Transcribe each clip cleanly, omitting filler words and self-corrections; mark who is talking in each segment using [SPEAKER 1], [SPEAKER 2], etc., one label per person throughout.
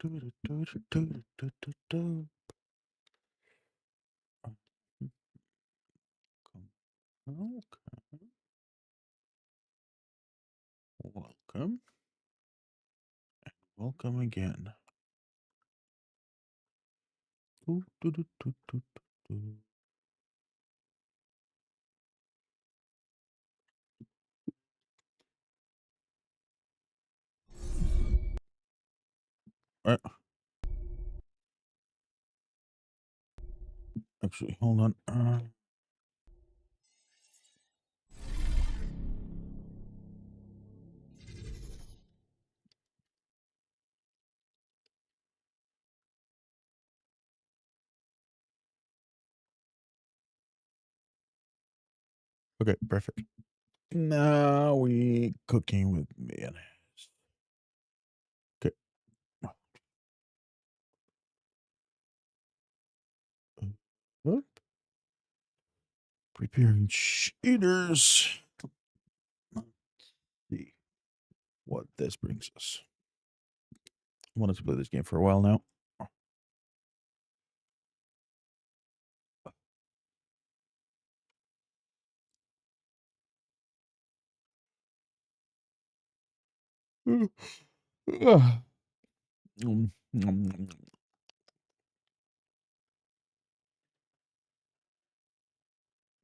[SPEAKER 1] Okay. Welcome. Welcome again. Do, do, do, do, do, do. Uh, Actually, hold on. Okay, perfect. Now we cooking with mayonnaise. Okay. Uh, Preparing cheaters. Let's see what this brings us. I wanted to play this game for a while now. Mm,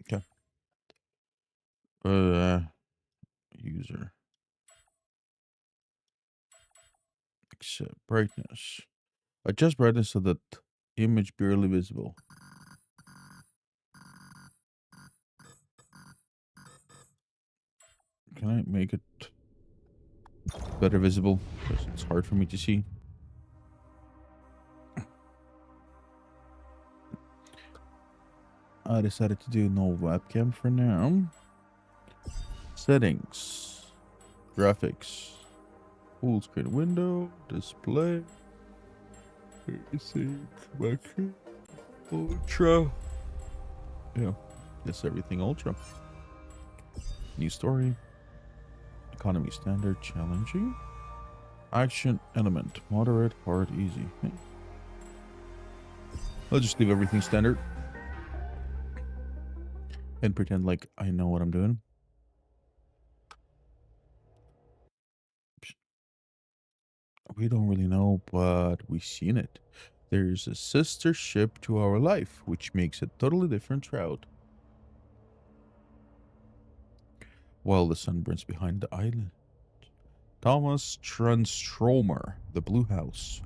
[SPEAKER 1] Okay. User accept brightness. Adjust brightness so that image barely visible. Can I make it better visible? Because it's hard for me to see. I decided to do no webcam for now. Settings. Graphics. Full screen window. Display. Basic. Macro. Ultra. Yeah. This everything ultra. New story. Economy standard. Challenging. Action element. Moderate. Hard. Easy. Yeah. I'll just leave everything standard. And pretend like I know what I'm doing. We don't really know, but we've seen it. There's a sister ship to our life, which makes a totally different route. While the sun burns behind the island. Thomas Transtromer, the Blue House.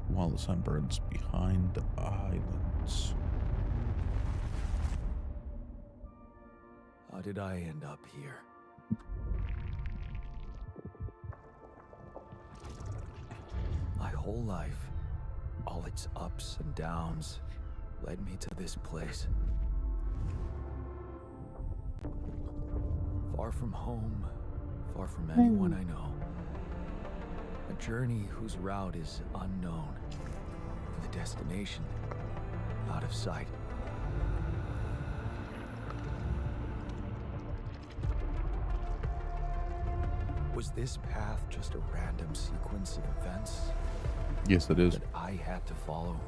[SPEAKER 1] While the sun burns behind the islands.
[SPEAKER 2] How did I end up here? My whole life, all its ups and downs, led me to this place. Far from home, far from anyone I know. A journey whose route is unknown, and the destination out of sight. Was this path just a random sequence of events?
[SPEAKER 1] Yes, it is.
[SPEAKER 2] That I had to follow?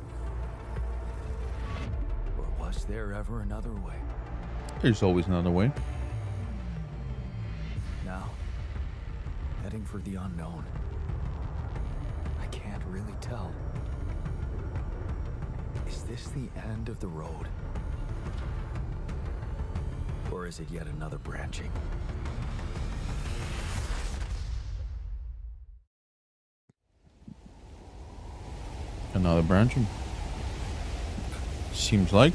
[SPEAKER 2] Or was there ever another way?
[SPEAKER 1] There's always another way.
[SPEAKER 2] Now, heading for the unknown. I can't really tell. Is this the end of the road? Or is it yet another branching?
[SPEAKER 1] Another branching. Seems like.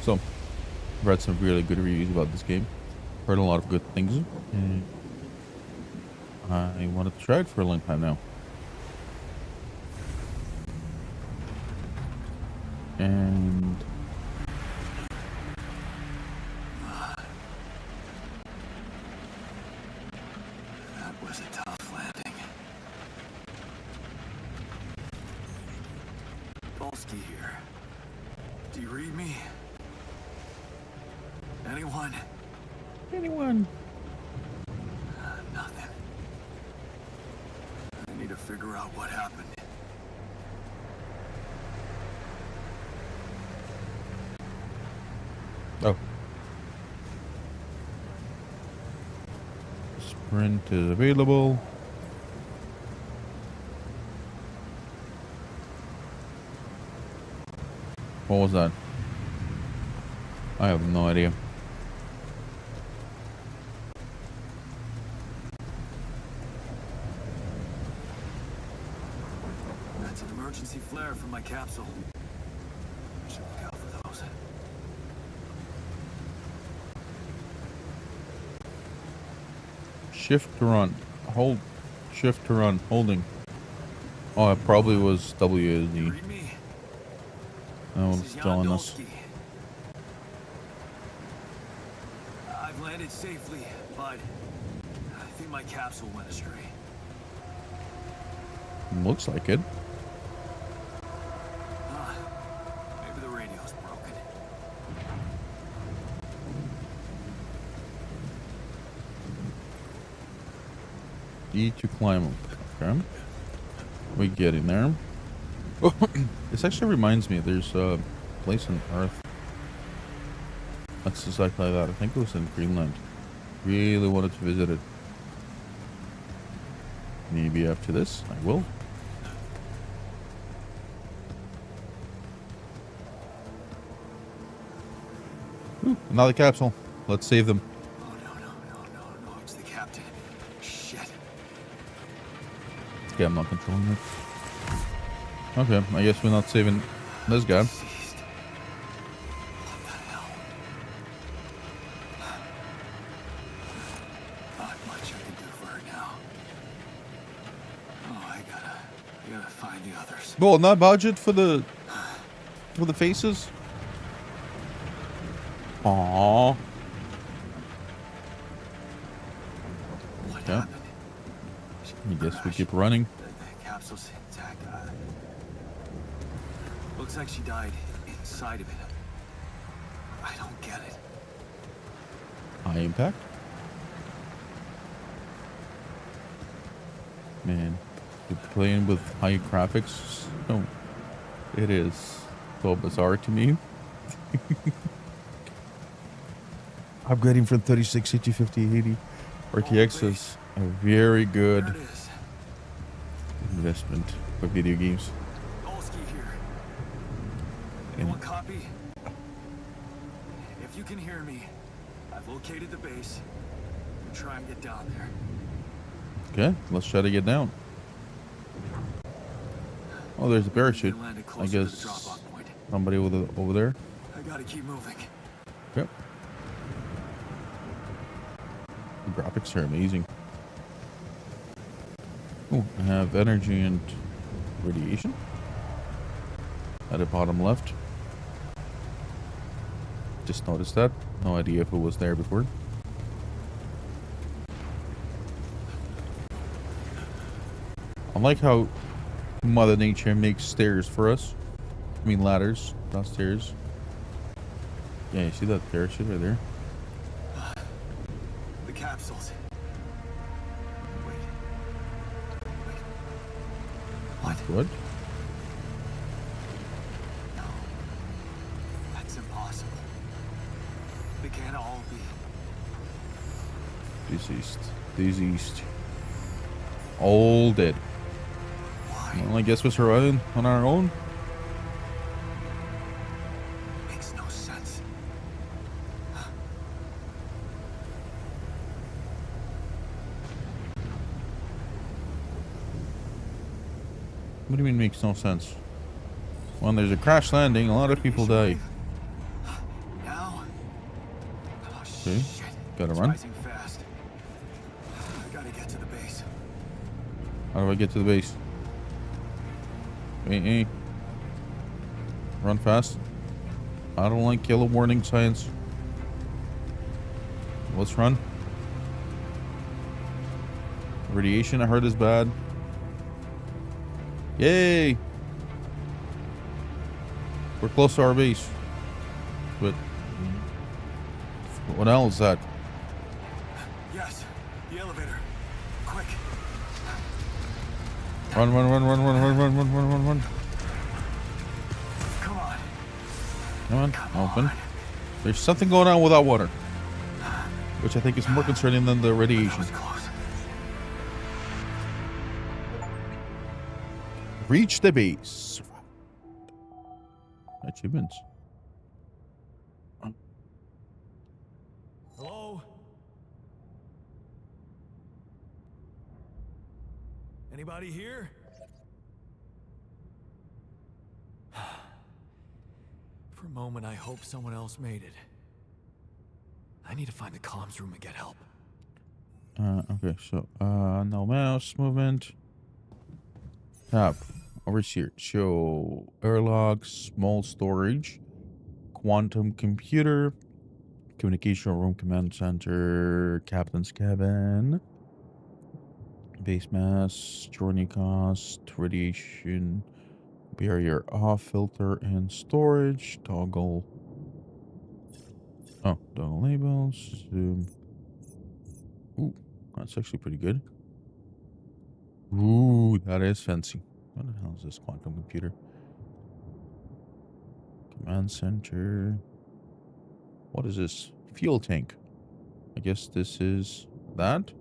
[SPEAKER 1] So, I've read some really good reviews about this game. Heard a lot of good things. And I wanted to try it for a long time now. And
[SPEAKER 2] That was a tough landing. Golsky here. Do you read me? Anyone?
[SPEAKER 1] anyone?
[SPEAKER 2] figure out what happened.
[SPEAKER 1] Oh. Sprint is available. What was that? I have no idea.
[SPEAKER 2] That's an emergency flare from my capsule. I should look out for those.
[SPEAKER 1] Shift to run. Hold. Shift to run. Holding. Oh, it probably was WSD.
[SPEAKER 2] Read me.
[SPEAKER 1] No,
[SPEAKER 2] This
[SPEAKER 1] it's
[SPEAKER 2] is Jan
[SPEAKER 1] telling us.
[SPEAKER 2] Dolsky. I've landed safely, but I think my capsule went astray.
[SPEAKER 1] Looks like it.
[SPEAKER 2] Maybe the radio's broken.
[SPEAKER 1] E to climb up. Okay. We get in there. This actually reminds me, there's a place on Earth that's exactly like that. I think it was in Greenland. Really wanted to visit it. Maybe after this, I will. Ooh, another capsule. Let's save them.
[SPEAKER 2] Oh, no, it's the captain. Shit.
[SPEAKER 1] Okay, I'm not controlling it. Okay, I guess we're not saving this guy.
[SPEAKER 2] Seized. What the hell? Not much I can do for her now. Oh, I gotta find the others.
[SPEAKER 1] Well, not budget for the faces. Aww.
[SPEAKER 2] What
[SPEAKER 1] Yeah.
[SPEAKER 2] happened?
[SPEAKER 1] I guess we keep running.
[SPEAKER 2] The capsule's intact. Looks like she died inside of it. I don't get it.
[SPEAKER 1] High impact. Man, you're playing with high graphics. So it is so bizarre to me. Upgrading from 3060 to 5080 RTX is a very good
[SPEAKER 2] There it is.
[SPEAKER 1] investment for video games.
[SPEAKER 2] Dolsky here. Anyone copy? If you can hear me, I've located the base. We'll try and get down there.
[SPEAKER 1] Okay, let's try to get down. Oh, there's a parachute.
[SPEAKER 2] We landed
[SPEAKER 1] I
[SPEAKER 2] closer to the
[SPEAKER 1] guess
[SPEAKER 2] drop-off point.
[SPEAKER 1] somebody over there.
[SPEAKER 2] I gotta keep moving.
[SPEAKER 1] Yep. The graphics are amazing. Oh, I have energy and radiation at the bottom left. Just noticed that. No idea if it was there before. I like how Mother Nature makes stairs for us. I mean ladders, not stairs. Yeah, you see that parachute right there?
[SPEAKER 2] The capsules. Wait. What?
[SPEAKER 1] What?
[SPEAKER 2] No. That's impossible. They can't all be.
[SPEAKER 1] Deceased. All dead.
[SPEAKER 2] Why?
[SPEAKER 1] Well, I guess we're surviving on our own.
[SPEAKER 2] Makes no sense.
[SPEAKER 1] What do you mean makes no sense? When there's a crash landing, a lot of people die.
[SPEAKER 2] Now? Oh,
[SPEAKER 1] Okay,
[SPEAKER 2] shit.
[SPEAKER 1] gotta
[SPEAKER 2] It's
[SPEAKER 1] run.
[SPEAKER 2] rising fast. I gotta get to the base.
[SPEAKER 1] How do I get to the base? Hey. Run fast. I don't like yellow warning signs. Let's run. Radiation I heard is bad. Yay! We're close to our base. But what else is that?
[SPEAKER 2] Yes, the elevator. Quick.
[SPEAKER 1] Run, run, run, run, run, run, run, run, run, run, run.
[SPEAKER 2] Come on.
[SPEAKER 1] Come on, open. There's something going on without water, which I think is more concerning than the radiation.
[SPEAKER 2] Close.
[SPEAKER 1] Reach the base. Achievements.
[SPEAKER 2] Hello? Anybody here? For a moment, I hope someone else made it. I need to find the comms room and get help.
[SPEAKER 1] Okay, so, no mouse movement. Tab. Over here. Show airlock, small storage, quantum computer, communication room, command center, captain's cabin, base mass, journey cost, radiation, barrier off, filter, and storage, toggle. Oh, toggle labels, zoom. Ooh, that's actually pretty good. Ooh, that is fancy. What the hell is this quantum computer? Command center. What is this? Fuel tank. I guess this is that.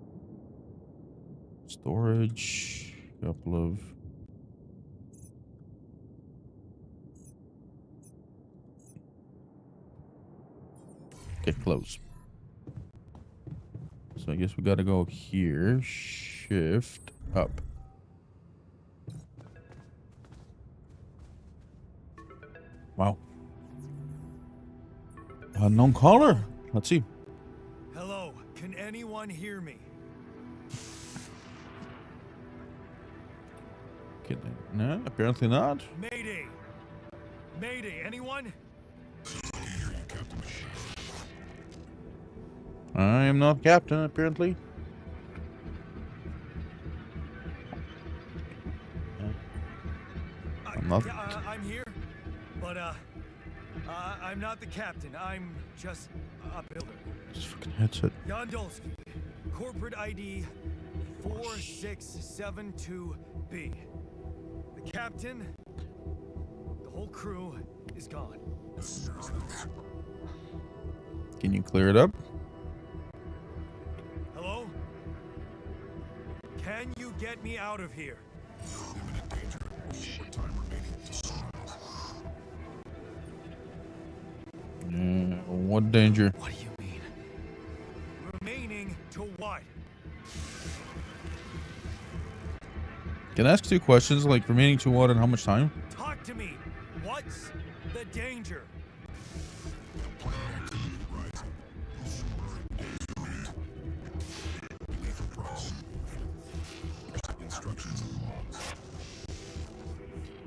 [SPEAKER 1] Storage. Couple of. Okay, close. So I guess we gotta go here. Shift up. Wow. Unknown caller. Let's see.
[SPEAKER 2] Hello, can anyone hear me?
[SPEAKER 1] Okay, no, apparently not.
[SPEAKER 2] Mayday! Mayday, anyone?
[SPEAKER 1] I am not captain, apparently. I'm not.
[SPEAKER 2] Yeah, I'm here, but I'm not the captain. I'm just a builder.
[SPEAKER 1] This fucking headset.
[SPEAKER 2] Yondolski, corporate ID 4672B. The captain, the whole crew is gone.
[SPEAKER 1] Can you clear it up?
[SPEAKER 2] Hello? Can you get me out of here?
[SPEAKER 1] What danger?
[SPEAKER 2] What do you mean? Remaining to what?
[SPEAKER 1] Can I ask 2 questions, like remaining to what and how much time?
[SPEAKER 2] Talk to me. What's the danger?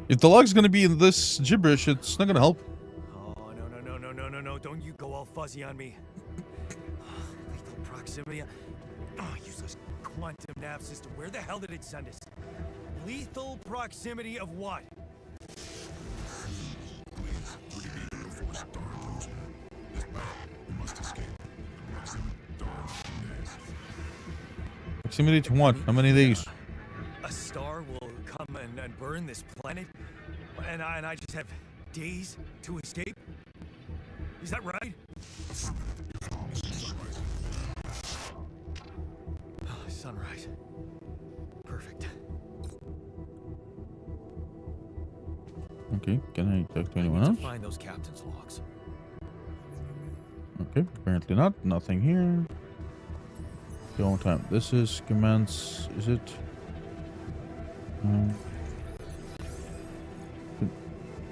[SPEAKER 1] If the log's gonna be in this gibberish, it's not gonna help.
[SPEAKER 2] Oh, no. Don't you go all fuzzy on me. Lethal proximity. Oh, useless quantum nav system. Where the hell did it send us? Lethal proximity of what?
[SPEAKER 1] Proximity to what? How many days?
[SPEAKER 2] A star will come and burn this planet, and I just have days to escape? Is that right? Oh, sunrise. Perfect.
[SPEAKER 1] Okay, can I talk to anyone else?
[SPEAKER 2] Find those captain's logs.
[SPEAKER 1] Okay, apparently not. Nothing here. Go on time. This is commands. Is it?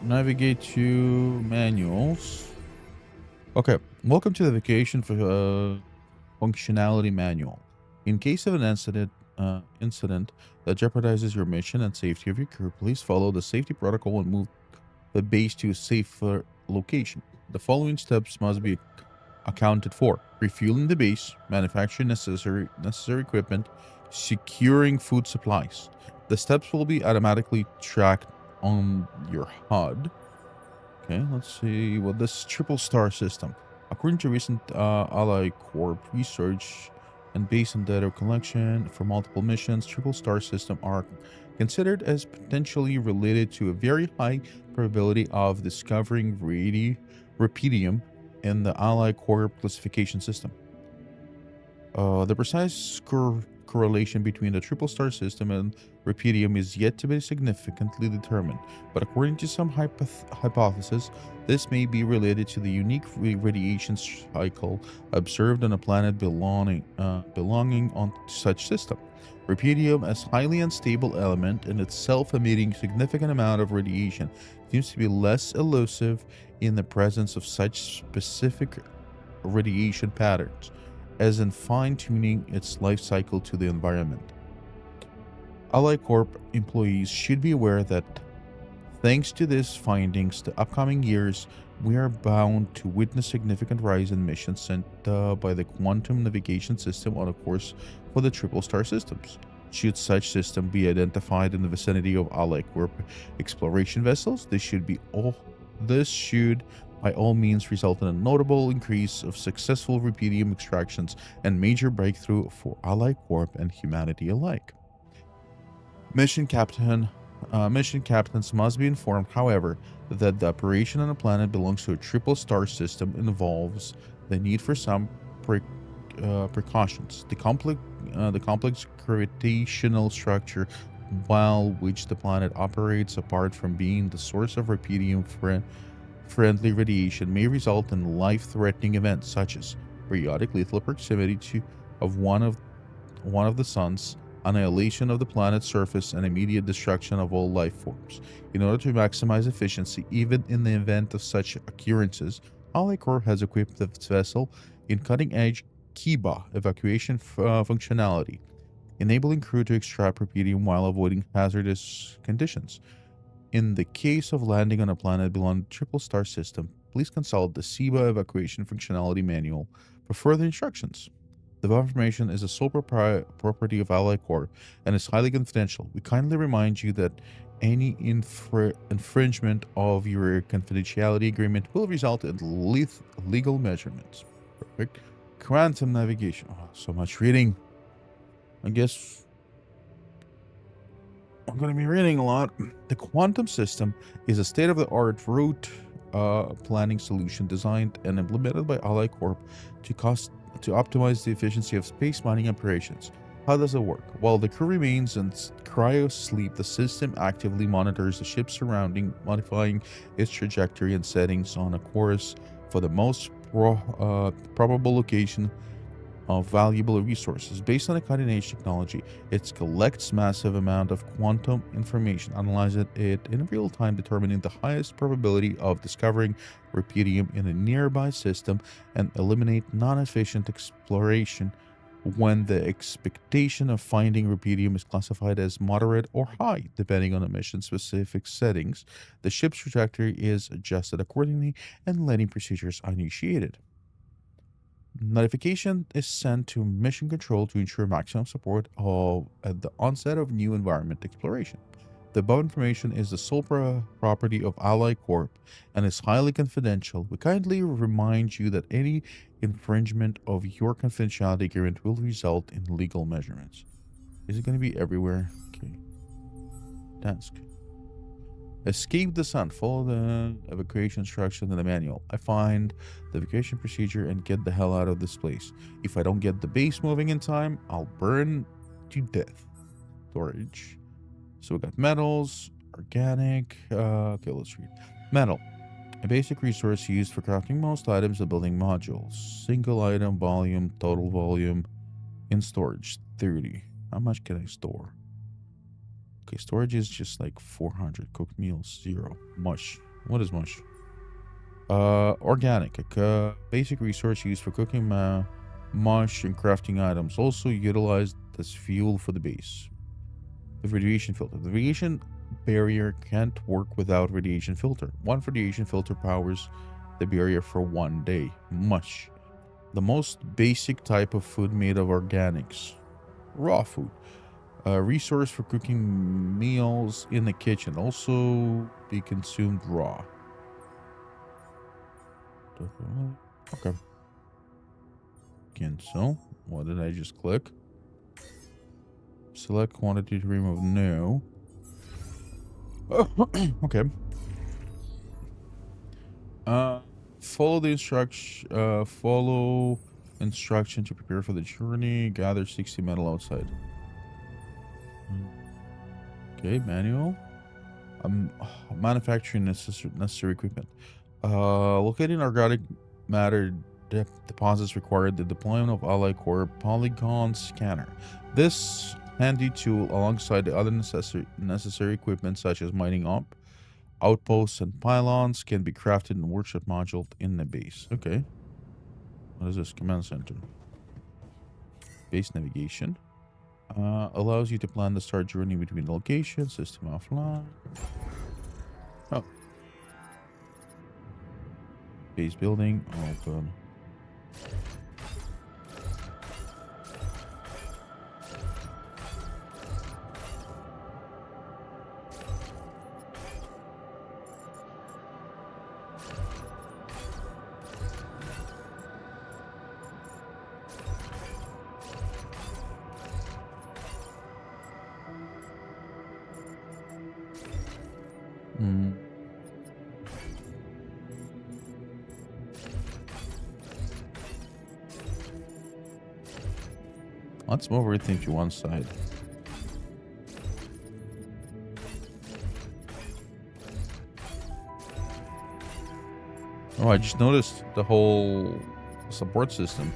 [SPEAKER 1] Navigate to manuals. Okay, welcome to the vacation for functionality manual. In case of an incident that jeopardizes your mission and safety of your crew, please follow the safety protocol and move the base to a safer location. The following steps must be accounted for: refueling the base, manufacturing necessary equipment, securing food supplies. The steps will be automatically tracked on your HUD. Okay, let's see what this triple star system. According to recent Ally Corp research, and based on data collection for multiple missions, triple star system are considered as potentially related to a very high probability of discovering rupidium in the Ally Corp classification system. The precise correlation between the triple star system and rupidium is yet to be significantly determined, but according to some hypotheses, this may be related to the unique radiation cycle observed on a planet belonging on such system. Rupidium, as highly unstable element and itself emitting significant amount of radiation, seems to be less elusive in the presence of such specific radiation patterns, as in fine-tuning its life cycle to the environment. Ally Corp employees should be aware that thanks to these findings, the upcoming years we are bound to witness significant rise in missions sent by the Quantum Navigation System on a course for the triple star systems. Should such system be identified in the vicinity of Ally Corp exploration vessels, this should by all means result in a notable increase of successful rupidium extractions and major breakthrough for Ally Corp and humanity alike. Mission captains must be informed, however, that the operation on a planet belongs to a triple star system involves the need for some precautions. The complex gravitational structure while which the planet operates, apart from being the source of rupidium friendly radiation, may result in life-threatening events such as periodic lethal proximity of one of the suns, annihilation of the planet's surface, and immediate destruction of all life forms. In order to maximize efficiency, even in the event of such occurrences, Ally Corp has equipped its vessel in cutting-edge Kiba evacuation functionality, enabling crew to extract rupidium while avoiding hazardous conditions. In the case of landing on a planet belonging to the triple star system, please consult the Kiba evacuation functionality manual for further instructions. The above information is a sole property of Ally Corp and is highly confidential. We kindly remind you that any infringement of your confidentiality agreement will result in legal measurements. Perfect. Quantum navigation. Oh, so much reading. I guess I'm going to be reading a lot. The quantum system is a state-of-the-art route planning solution designed and implemented by Ally Corp to optimize the efficiency of space mining operations. How does it work? While the crew remains in cryo sleep, the system actively monitors the ship's surrounding, modifying its trajectory and settings on a course for the most probable location of valuable resources. Based on the cutting-edge technology, it collects massive amount of quantum information, analyzes it in real time, determining the highest probability of discovering rupidium in a nearby system, and eliminate non-efficient exploration when the expectation of finding rupidium is classified as moderate or high, depending on the mission-specific settings. The ship's trajectory is adjusted accordingly, and landing procedures are initiated. Notification is sent to mission control to ensure maximum support at the onset of new environment exploration. The above information is the sole property of Ally Corp and is highly confidential. We kindly remind you that any infringement of your confidentiality agreement will result in legal measurements. Is it going to be everywhere? Okay. Task. Escape the sun. Follow the evacuation instructions in the manual. I find the evacuation procedure and get the hell out of this place. If I don't get the base moving in time, I'll burn to death. Storage. So we got metals, organic. Okay, let's read. Metal. A basic resource used for crafting most items of building modules. Single item volume, total volume. In storage, 30. How much can I store? Okay, storage is just like 400. Cooked meals, 0. Mush. What is mush? Organic. A basic resource used for cooking mush and crafting items. Also utilized as fuel for the base. The radiation filter. The radiation barrier can't work without radiation filter. One radiation filter powers the barrier for 1 day. Mush. The most basic type of food made of organics. Raw food. A resource for cooking meals in the kitchen. Also be consumed raw. Okay. Cancel. What did I just click? Select quantity to remove. No. Okay. Follow the instruction. Follow instruction to prepare for the journey. Gather 60 metal outside. Okay, manual. Manufacturing necessary equipment. Locating organic matter deposits required the deployment of Ally Core Polygon Scanner. This handy tool, alongside the other necessary equipment such as mining outposts and pylons, can be crafted in workshop module in the base. Okay. What is this? Command center. Base navigation. Allows you to plan the start journey between locations. System offline. Oh. Base building. Open. Let's move everything to one side. Oh, I just noticed the whole support system.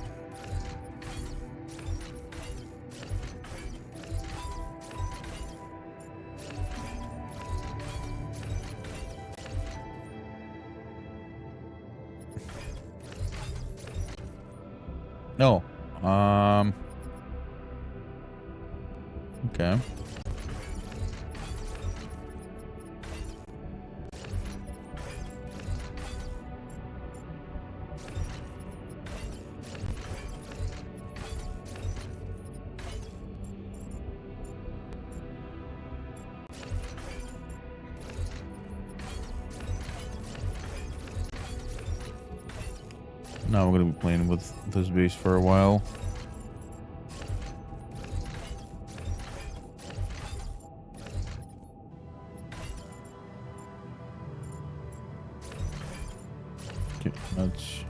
[SPEAKER 1] No. Okay. Now we're going to be playing with this base for a while. Okay, let's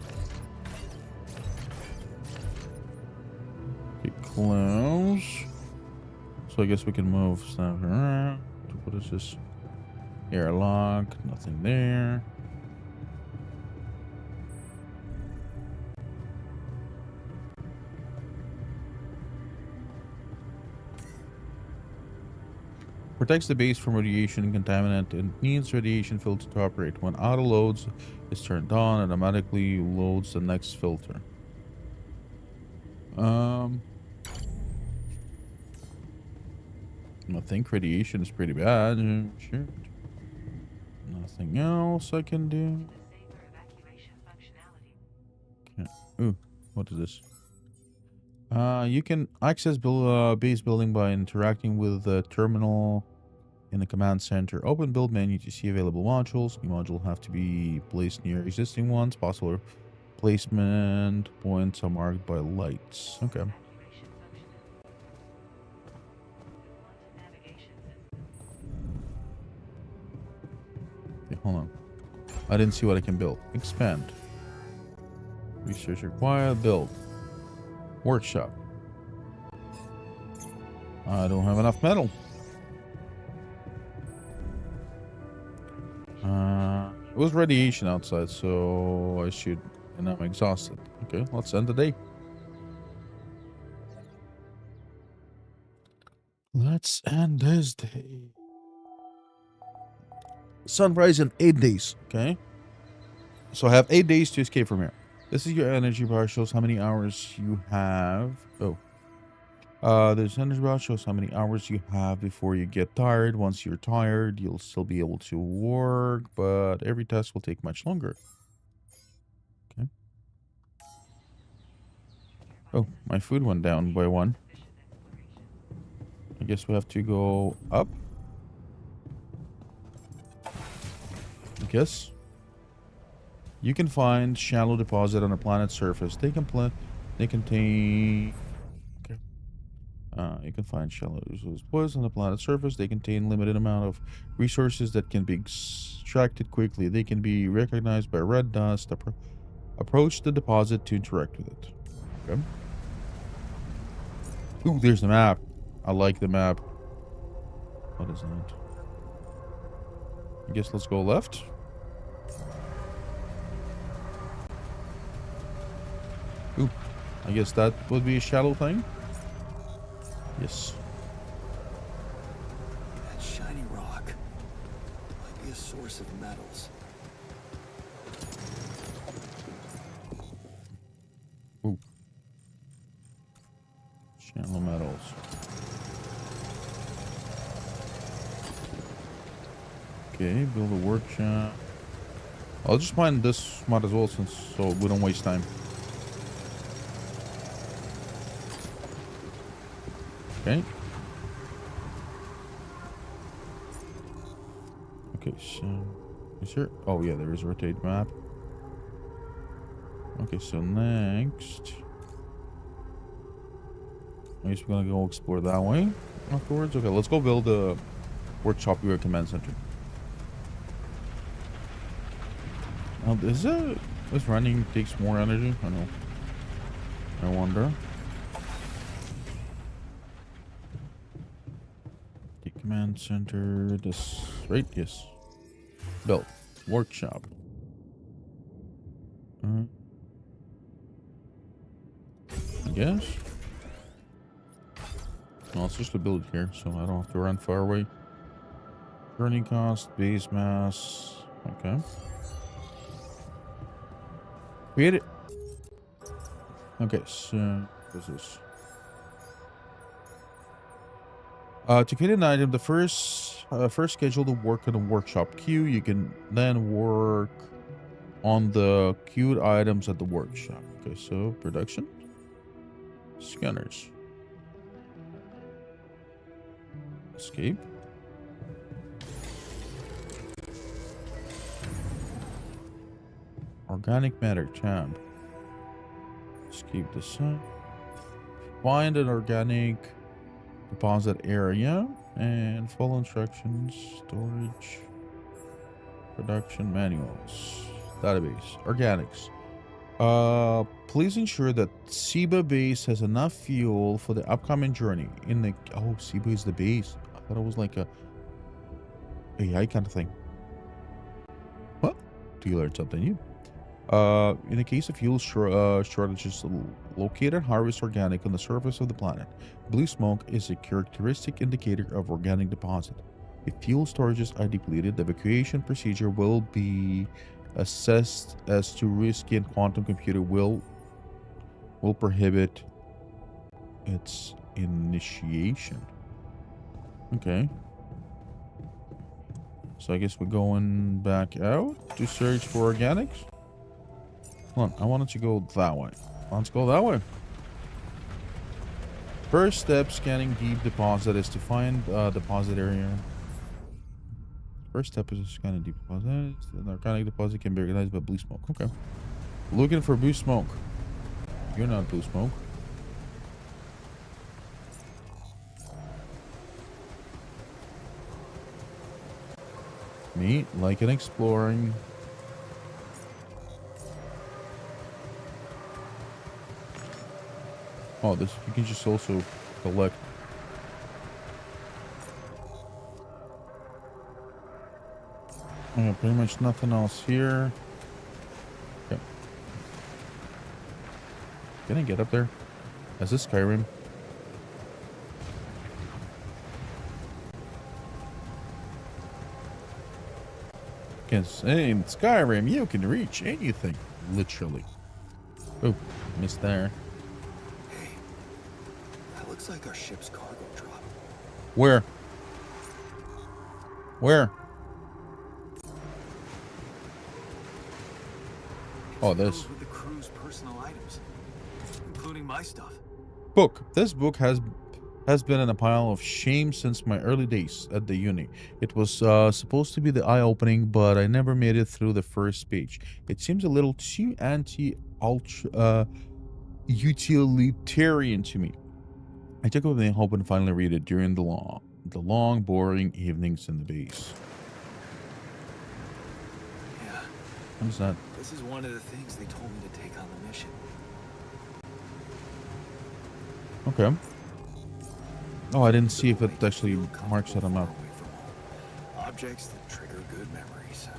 [SPEAKER 1] get close. So I guess we can move stuff around. What is this? Airlock, nothing there. Protects the base from radiation and contaminant and needs radiation filter to operate. When auto loads is turned on, it automatically loads the next filter. I think radiation is pretty bad. Sure. Nothing else I can do. Okay. Ooh, what is this? You can access base building by interacting with the terminal in the command center. Open build menu to see available modules. New module have to be placed near existing ones. Possible placement points are marked by lights. Okay. Okay, hold on. I didn't see what I can build. Expand. Research required. Build. Workshop. I don't have enough metal. It was radiation outside, so I should... And I'm exhausted. Okay, let's end the day. Let's end this day. Sunrise in 8 days. Okay. So I have 8 days to escape from here. This is your energy bar. Shows how many hours you have. Oh. This energy bar shows how many hours you have before you get tired. Once you're tired, you'll still be able to work, but every task will take much longer. Okay. Oh, my food went down by 1. I guess we have to go up. I guess. You can find shallow deposit on a planet's surface. They contain You can find shallow woods on the planet's surface. They contain limited amount of resources that can be extracted quickly. They can be recognized by red dust. Approach the deposit to interact with it. Okay. Ooh, there's the map. I like the map. What is that? I guess let's go left. Ooh, I guess that would be a shallow thing. Yes.
[SPEAKER 2] That shiny rock might be a source of metals.
[SPEAKER 1] Ooh. Shallow metals. Okay, build a workshop. I'll just mine this mod as well, so we don't waste time. Okay. Okay, so is there? Oh yeah, there is a rotate map. Okay, so next, I guess we're gonna go explore that way afterwards. Okay, let's go build a workshop here at command center. Now, this running takes more energy? I know. I wonder. The command center. This right? Yes. Build workshop. I guess. Well, it's just a build here, so I don't have to run far away. Journey cost, base mass. Okay. Create it. Okay, so what's this? To create an item, the first schedule to work on a workshop queue. You can then work on the queued items at the workshop. Okay, so production. Scanners. Escape. Organic matter tab. Escape the sun. Find an organic deposit area and follow instructions. Storage. Production manuals. Database. Organics. Please ensure that Seba base has enough fuel for the upcoming journey. Seba is the base. I thought it was like a AI kind of thing. What? Do you learn something new? In the case of fuel shortages, locate and harvest organic on the surface of the planet. Blue smoke is a characteristic indicator of organic deposit. If fuel storages are depleted, the evacuation procedure will be assessed as too risky, and quantum computer will prohibit its initiation. Okay. So I guess we're going back out to search for organics. Hold on, I wanted to go that way. Let's go that way. First step, scanning deep deposit, is to find deposit area. First step is scanning deep deposit. An organic deposit can be recognized by blue smoke. Okay. Looking for blue smoke. You're not blue smoke. Me, like an exploring. Oh, this you can just also collect. Yeah, pretty much nothing else here. Okay. Can I get up there? Is this Skyrim? Because in Skyrim, you can reach anything, literally. Oh, missed there.
[SPEAKER 2] Hey, that looks like our ship's cargo drop.
[SPEAKER 1] Where? Where? Oh, this
[SPEAKER 2] With the crew's personal items, including my stuff.
[SPEAKER 1] book. This book has been in a pile of shame since my early days at the uni. It was supposed to be the eye-opening, but I never made it through the first page. It seems a little too utilitarian to me. I took up the hope and finally read it during the long, boring evenings in the base.
[SPEAKER 2] Yeah,
[SPEAKER 1] What is that?
[SPEAKER 2] this is one of the things they told me to take on the mission.
[SPEAKER 1] Okay. Oh, I didn't see if it actually marks that I'm up.
[SPEAKER 2] Far away from home. Objects that trigger good memories.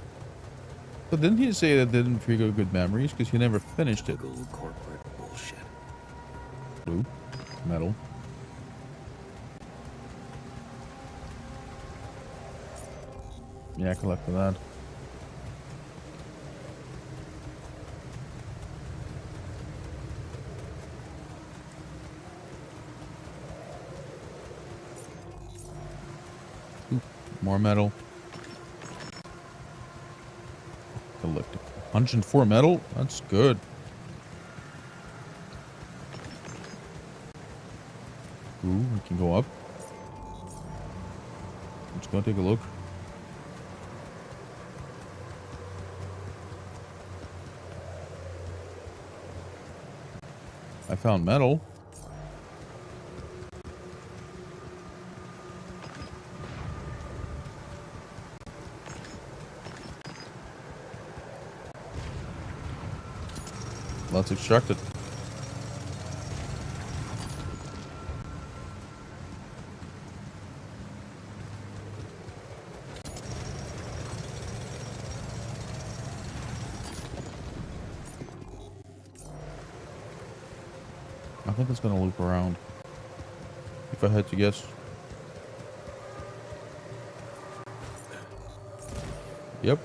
[SPEAKER 1] But didn't he say that didn't trigger good memories because he never finished it?
[SPEAKER 2] Typical corporate bullshit.
[SPEAKER 1] Blue, metal. Yeah, I collected that. Ooh, more metal. Collected 104 metal. That's good. Ooh, we can go up. Let's go take a look. I found metal. Let's extract it. I think it's gonna loop around. If I had to guess. Yep.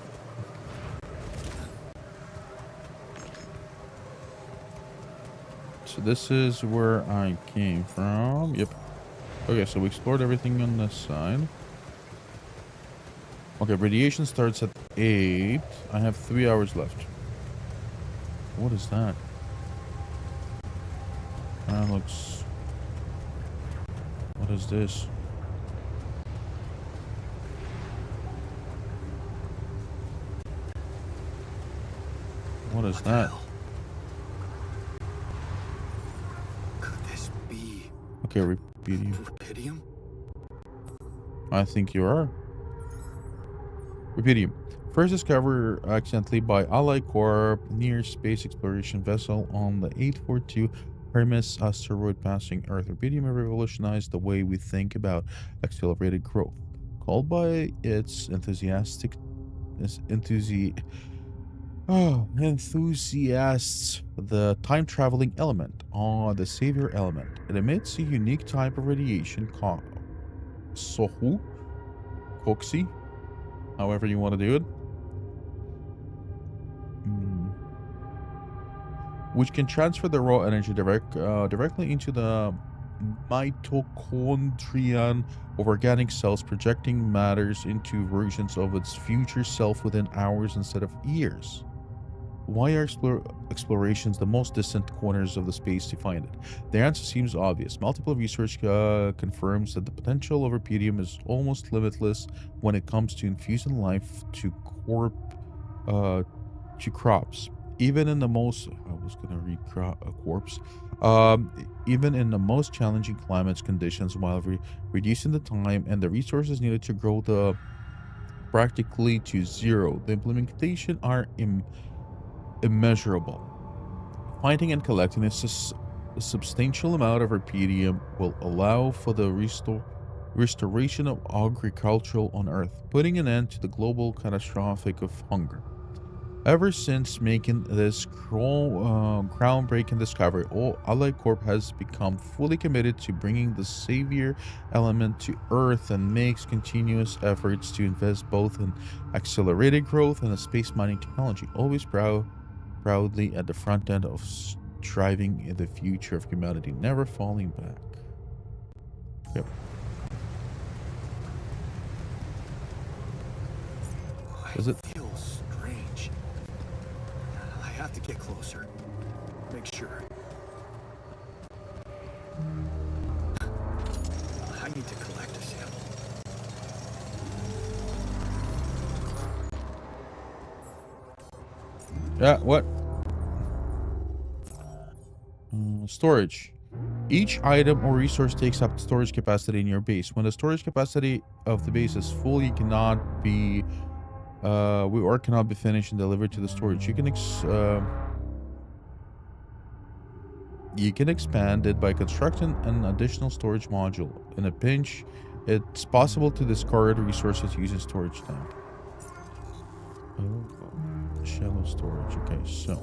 [SPEAKER 1] So this is where I came from. Yep. Okay, so we explored everything on this side. Okay, radiation starts at 8. I have 3 hours left. What is that? That looks... What is this? What is that?
[SPEAKER 2] Could this be
[SPEAKER 1] Okay, rubidium.
[SPEAKER 2] rubidium?
[SPEAKER 1] I think you are. Rubidium. First discovered accidentally by Ally Corp near space exploration vessel on the 842 Hermes asteroid passing Earth. Rubidium revolutionized the way we think about accelerated growth. Called by its enthusiasts the time-traveling element, or the savior element. It emits a unique type of radiation called Sohu, Coxi, however you want to do it, which can transfer the raw energy directly into the mitochondrion of organic cells, projecting matters into versions of its future self within hours instead of years. Why are explorations the most distant corners of the space to find it? The answer seems obvious. Multiple research confirms that the potential of rubidium is almost limitless when it comes to infusing life to crops. Even in the most, I was gonna read corpse. Even in the most challenging climate conditions, while reducing the time and the resources needed to grow the practically to zero, the implementation are immeasurable. Finding and collecting a substantial amount of rubidium will allow for the restoration of agriculture on Earth, putting an end to the global catastrophe of hunger. Ever since making this groundbreaking discovery, Ally Corp has become fully committed to bringing the savior element to Earth and makes continuous efforts to invest both in accelerated growth and space mining technology, always proudly at the front end of striving in the future of humanity, never falling back. Yep. Is it?
[SPEAKER 2] Feels strange. I have to get closer. Make sure. I need to collect a sample.
[SPEAKER 1] Yeah, what? Storage. Each item or resource takes up storage capacity in your base. When the storage capacity of the base is full, you cannot be or cannot be finished and delivered to the storage. You can expand it by constructing an additional storage module. In a pinch, it's possible to discard resources using storage tank. Oh, shallow storage. Okay, so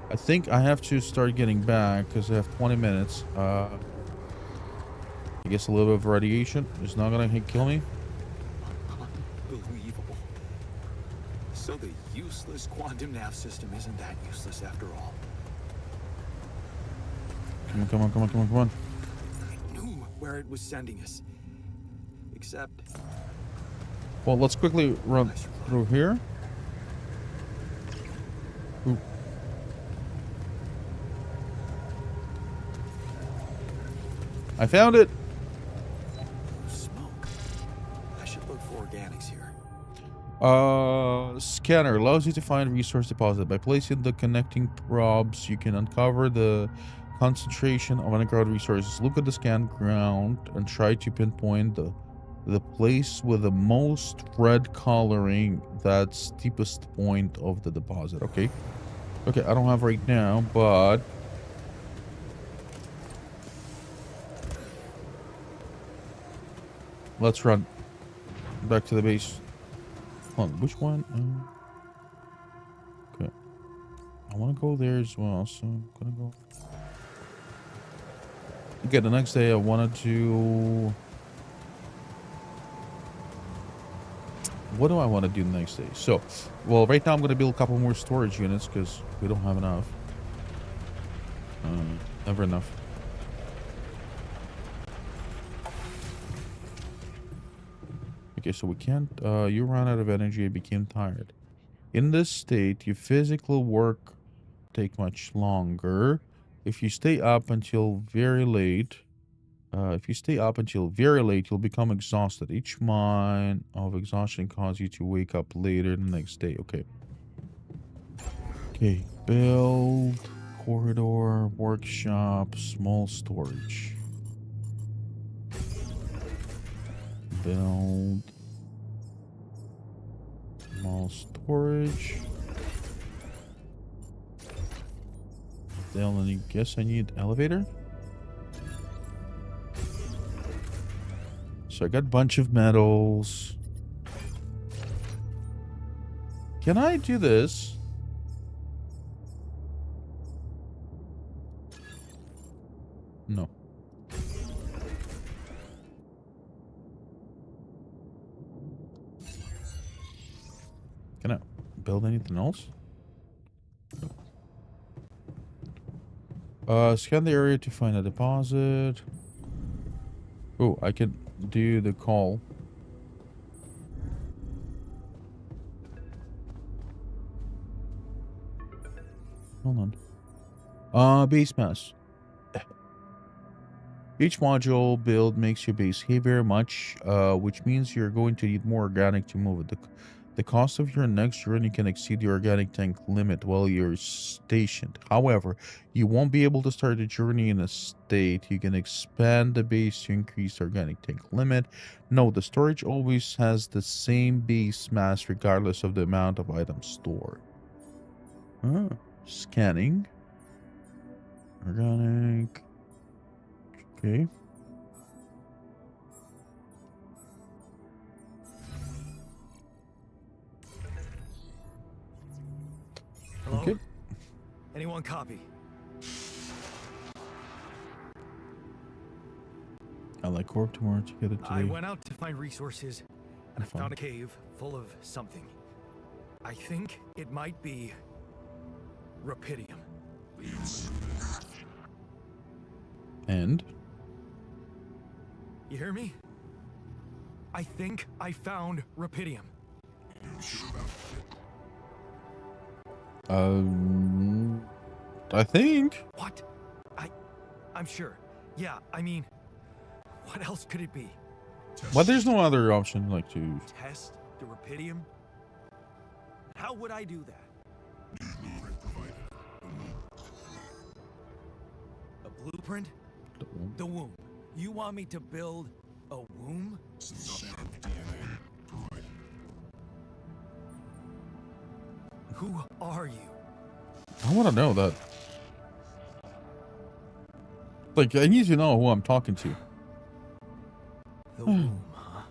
[SPEAKER 1] I think I have to start getting back because I have 20 minutes. I guess a little bit of radiation is not gonna kill me.
[SPEAKER 3] Unbelievable. So the useless quantum nav system isn't that useless after all.
[SPEAKER 1] Come on, come on, come on, come on, come on.
[SPEAKER 3] I knew where it was sending us. Except...
[SPEAKER 1] Well, let's quickly run through here. Ooh. I found it.
[SPEAKER 3] Smoke. I should look for organics here.
[SPEAKER 1] Scanner allows you to find resource deposit. By placing the connecting probes, you can uncover the concentration of underground resources. Look at the scan ground and try to pinpoint the place with the most red coloring. That's deepest point of the deposit. Okay. Okay, I don't have right now, but let's run back to the base. Hold on, which one? Okay. I want to go there as well, so I'm gonna go. Okay, the next day I wanted to... What do I want to do the next day? So, well, right now I'm going to build a couple more storage units because we don't have enough. Never enough. Okay, so we can't... you ran out of energy and became tired. In this state, your physical work take much longer. If you stay up until very late... you'll become exhausted. Each mine of exhaustion causes you to wake up later the next day. Okay. Okay. Build, corridor, workshop, small storage. Build, small storage. Then I guess I need elevator. So I got a bunch of metals. Can I do this? No. Can I build anything else? Scan the area to find a deposit. Oh, I can do the call. Hold on. Base mass. Each module build makes your base heavier much, which means you're going to need more organic to move it. The cost of your next journey can exceed the organic tank limit while you're stationed. However, you won't be able to start the journey in a state. You can expand the base to increase the organic tank limit. No, the storage always has the same base mass regardless of the amount of items stored. Scanning. Organic. Okay.
[SPEAKER 2] Hello?
[SPEAKER 1] Okay.
[SPEAKER 2] Anyone copy?
[SPEAKER 1] I like Corp tomorrow to get it today.
[SPEAKER 2] I went out to find resources, and I found a cave full of something. I think it might be Rapidium.
[SPEAKER 1] And?
[SPEAKER 2] You hear me? I think I found Rapidium.
[SPEAKER 1] I think.
[SPEAKER 2] What? I'm sure. Yeah, I mean, what else could it be?
[SPEAKER 1] Well, there's no other option like to
[SPEAKER 2] Test the Rapidium? How would I do that? A blueprint? The womb. You want me to build a womb? Who are you?
[SPEAKER 1] I want to know that. Like, I need to know who I'm talking to.
[SPEAKER 2] The womb, huh?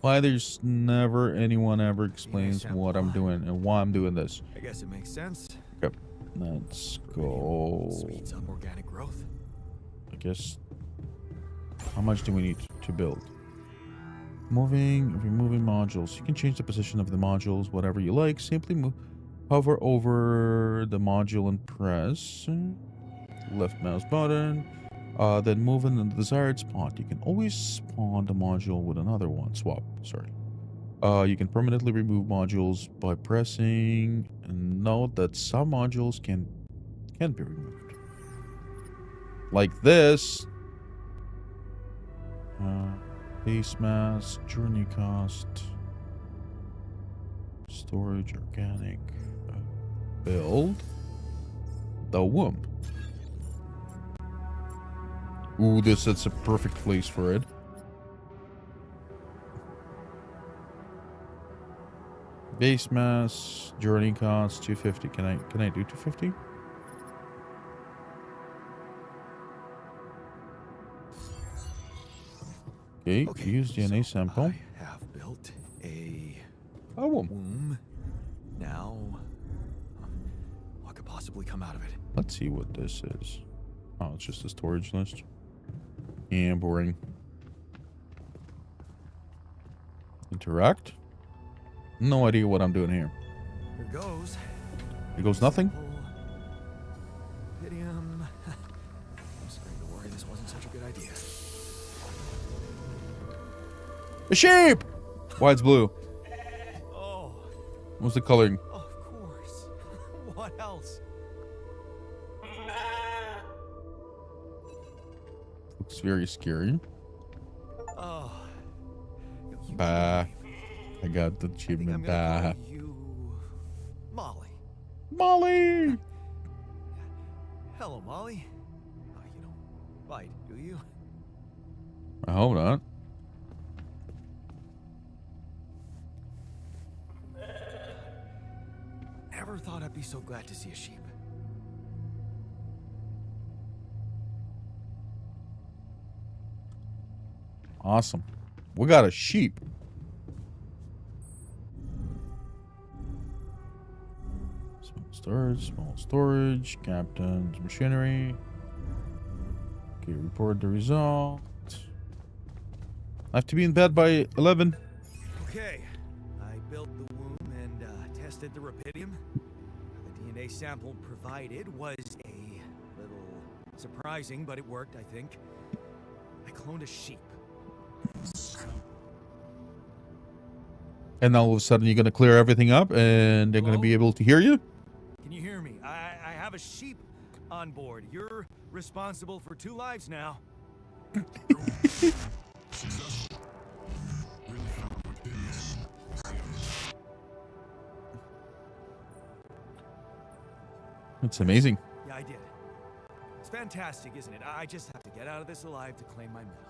[SPEAKER 1] Why there's never anyone ever explains what I'm doing and why I'm doing this.
[SPEAKER 2] I guess it makes sense.
[SPEAKER 1] Okay, let's go.
[SPEAKER 2] Speeds up organic growth.
[SPEAKER 1] I guess. How much do we need to build? Removing modules. You can change the position of the modules, whatever you like. Simply hover over the module and press left mouse button. Then move in the desired spot. You can always spawn the module with another one. Swap, sorry. You can permanently remove modules by pressing. And note that some modules can be removed. Like this. Base mass, journey cost, storage, organic, build, the womb. Ooh, that's a perfect place for it. Base mass, journey cost, 250. Can I do 250? Okay, use DNA sample.
[SPEAKER 2] I have built a
[SPEAKER 1] womb.
[SPEAKER 2] womb. Now, what could possibly come out of it?
[SPEAKER 1] Let's see what this is. Oh, it's just a storage list. Yeah, boring. Interact? No idea what I'm doing here.
[SPEAKER 2] Here goes.
[SPEAKER 1] Here goes nothing?
[SPEAKER 2] Rubidium. I'm starting to worry this wasn't such a good idea.
[SPEAKER 1] A sheep! Why it's blue?
[SPEAKER 2] Oh,
[SPEAKER 1] What's the coloring?
[SPEAKER 2] of course. What else?
[SPEAKER 1] Looks very scary.
[SPEAKER 2] Oh. You
[SPEAKER 1] Bah. I got the
[SPEAKER 2] I think I'm
[SPEAKER 1] achievement.
[SPEAKER 2] gonna
[SPEAKER 1] Bah.
[SPEAKER 2] call you Molly.
[SPEAKER 1] Molly!
[SPEAKER 2] Hello, Molly. You don't bite, do you?
[SPEAKER 1] I hope not.
[SPEAKER 2] Never thought I'd be so glad to see a sheep.
[SPEAKER 1] Awesome. We got a sheep. Small storage, captain's machinery. Okay, report the result. I have to be in bed by 11.
[SPEAKER 2] Okay, I built the womb and tested the rubidium. The DNA sample provided was a little surprising, but it worked, I think. I cloned a sheep.
[SPEAKER 1] And all of a sudden you're going to clear everything up and they're going to be able to hear you?
[SPEAKER 2] Can you hear me? I have a sheep on board. You're responsible for 2 lives now.
[SPEAKER 1] It's amazing.
[SPEAKER 2] Yeah, I did. It's fantastic, isn't it? I just have to get out of this alive to claim my medal.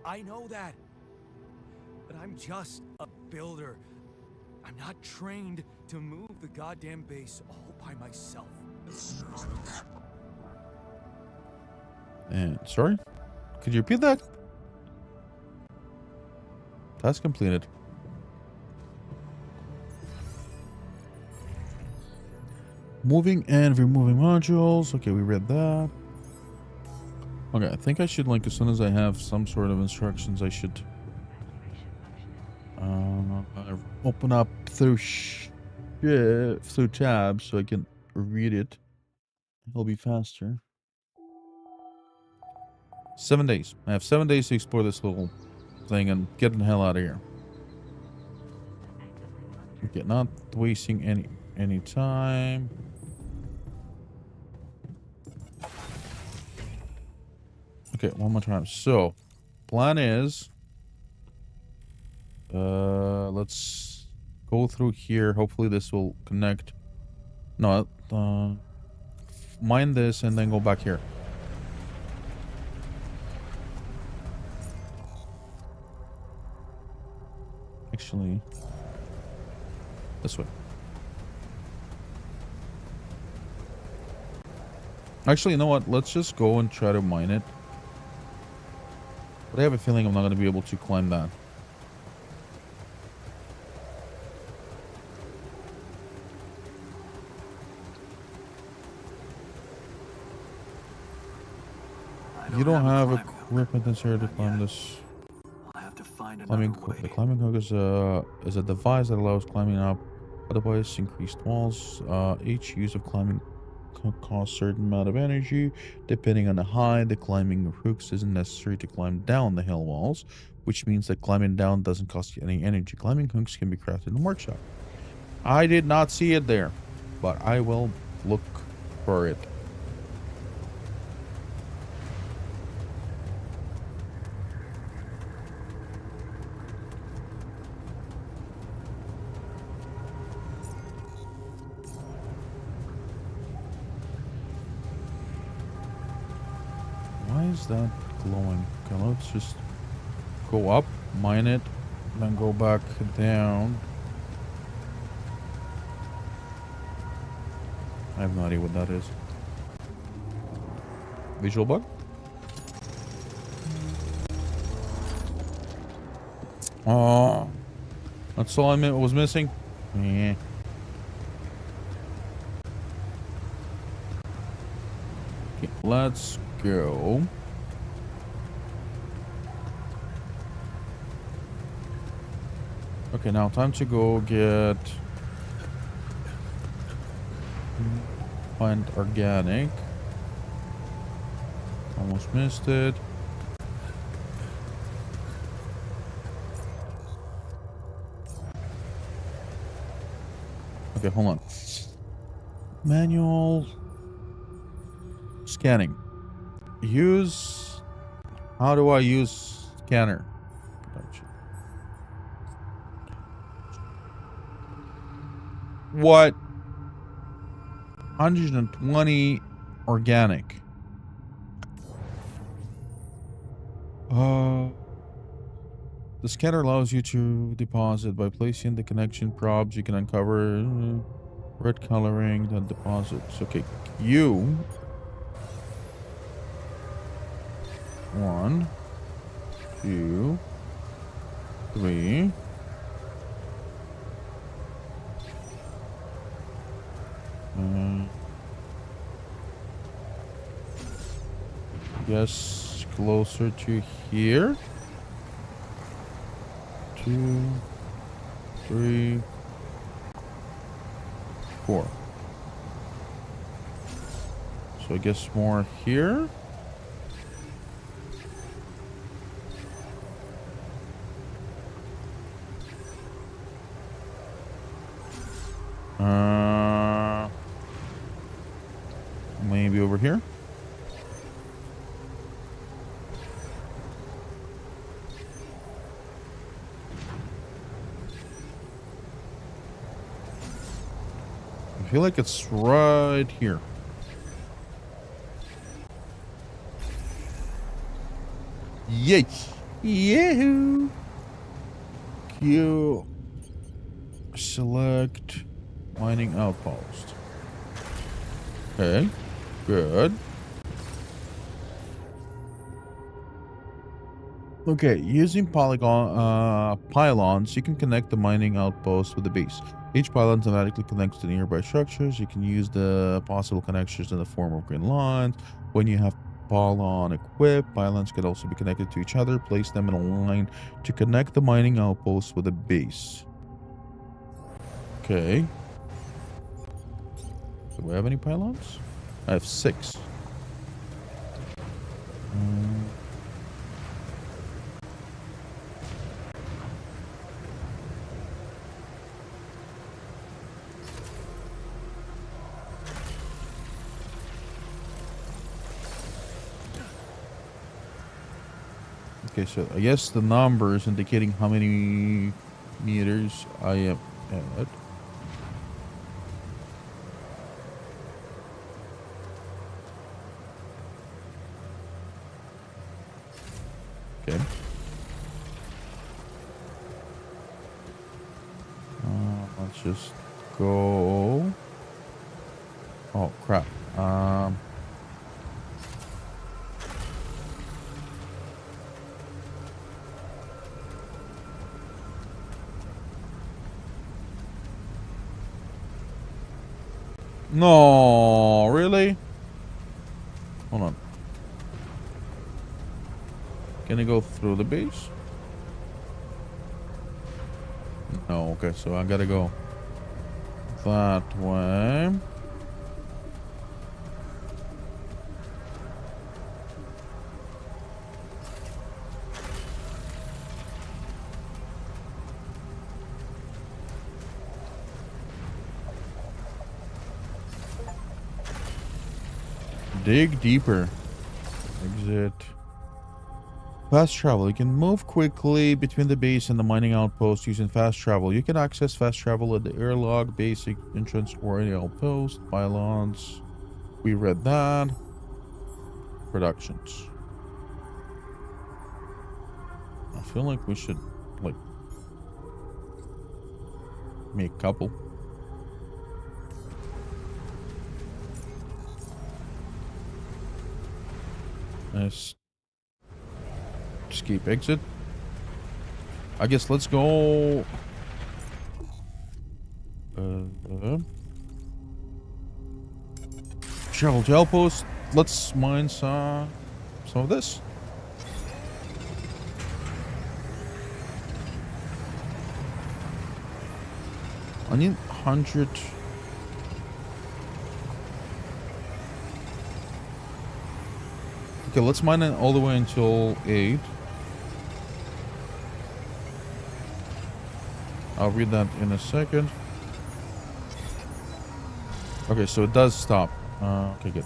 [SPEAKER 2] I know that. But I'm just a builder. I'm not trained to move the goddamn base all by myself.
[SPEAKER 1] And sorry? Could you repeat that? Task completed. Moving and removing modules. Okay, we read that. Okay, I think I should, like, as soon as I have some sort of instructions, I should open up through through tabs so I can read it. It'll be faster. 7 days. I have 7 days to explore this little thing and get the hell out of here. Okay, not wasting any time. Okay, one more time. So, plan is, let's go through here. Hopefully this will connect. No, mine this and then go back here. Actually, this way. Actually, you know what? Let's just go and try to mine it. But I have a feeling I'm not going to be able to climb that. You don't have equipment necessary to climb this.
[SPEAKER 3] I'll have to find
[SPEAKER 1] Climbing
[SPEAKER 3] another way.
[SPEAKER 1] the climbing hook is a device that allows climbing up. Otherwise, increased walls. Each use of climbing costs a certain amount of energy. Depending on the height, the climbing hooks isn't necessary to climb down the hill walls, which means that climbing down doesn't cost you any energy. Climbing hooks can be crafted in the workshop. I did not see it there, but I will look for it. Why is that glowing? Okay, let's just go up, mine it, then go back down. I have no idea what that is. Visual bug? Oh, that's all I was missing. Yeah. Okay, let's go. Okay, now time to go get find organic. Almost missed it. Okay, hold on. Manual scanning. Use. How do I use scanner? What? 120 organic. The scanner allows you to deposit by placing the connection probes. You can uncover red coloring that deposits. Okay, you. 1, 2, 3. Guess closer to here. 2, 3, 4. So I guess more here. Maybe over here. I feel like it's right here. Yay! Yahoo! Q. Select mining outpost. Okay, good. Okay, using pylons, you can connect the mining outpost with the base. Each pylon automatically connects to nearby structures. You can use the possible connections in the form of green lines. When you have pylon equipped, pylons can also be connected to each other. Place them in a line to connect the mining outpost with the base. Okay. Do I have any pylons? I have 6. Okay, so I guess the number is indicating how many meters I am. it. Okay. Let's just go. Oh crap. No, really? Hold on. Can I go through the base? No, okay, so I gotta go that way. Dig deeper. Exit. Fast travel. You can move quickly between the base and the mining outpost using fast travel. You can access fast travel at the airlock, basic entrance, or any outpost. Pylons. We read that. Productions. I feel like we should, like, make a couple. Nice. Escape exit. I guess let's go. Travel to outpost. Let's mine some of this. I need 100. Okay, let's mine it all the way until 8. I'll read that in a second. Okay, so it does stop. Okay, good.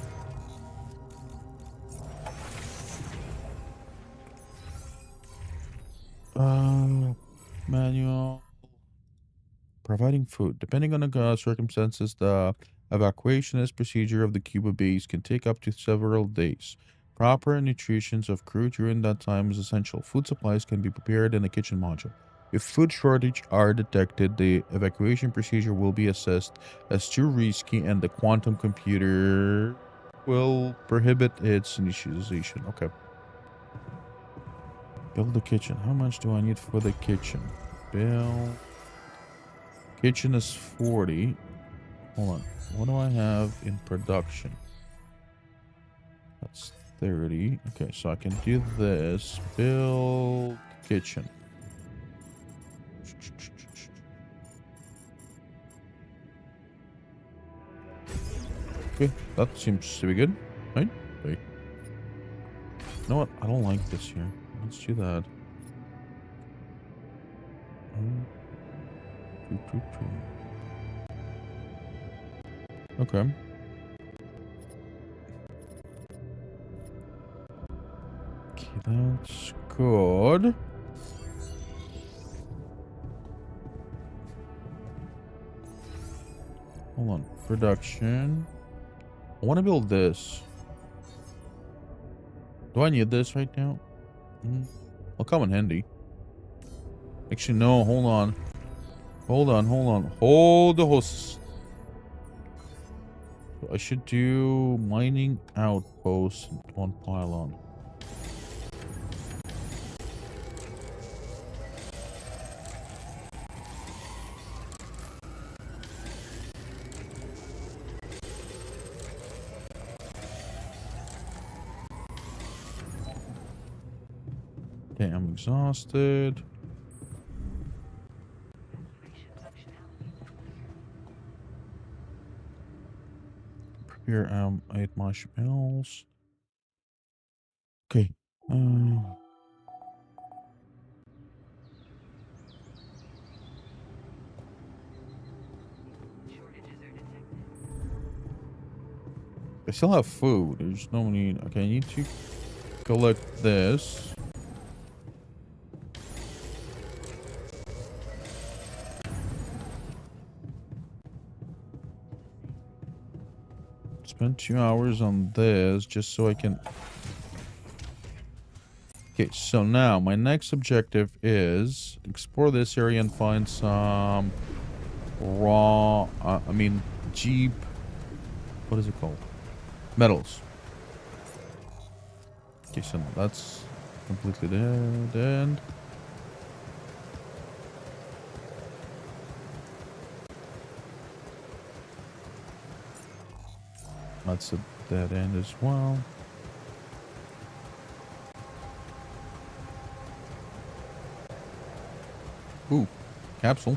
[SPEAKER 1] Manual. Providing food. Depending on the circumstances, the evacuationist procedure of the Cuba base can take up to several days. Proper nutrition of crew during that time is essential. Food supplies can be prepared in the kitchen module. If food shortage are detected, the evacuation procedure will be assessed as too risky and the quantum computer will prohibit its initialization. Okay. Build the kitchen. How much do I need for the kitchen? Build. Kitchen is 40. Hold on. What do I have in production? That's 30. Okay, so I can do this. Build kitchen. Okay, that seems to be good. Right? Wait. You know what? I don't like this here. Let's do that. Okay. Okay, that's good. Hold on. Production. I want to build this. Do I need this right now? I'll come in handy. Actually, no. Hold on. Hold on. Hold the horses. I should do mining outpost on pylon. Okay, I'm exhausted. Prepare 8 marshmallows. Okay. I still have food. There's no need. Okay, I need to collect this. spend 2 hours on this just so I can... Okay, so now my next objective is explore this area and find some raw, Jeep, what is it called? Metals. Okay, so now that's completely dead end. That's a dead end as well. Ooh, capsule.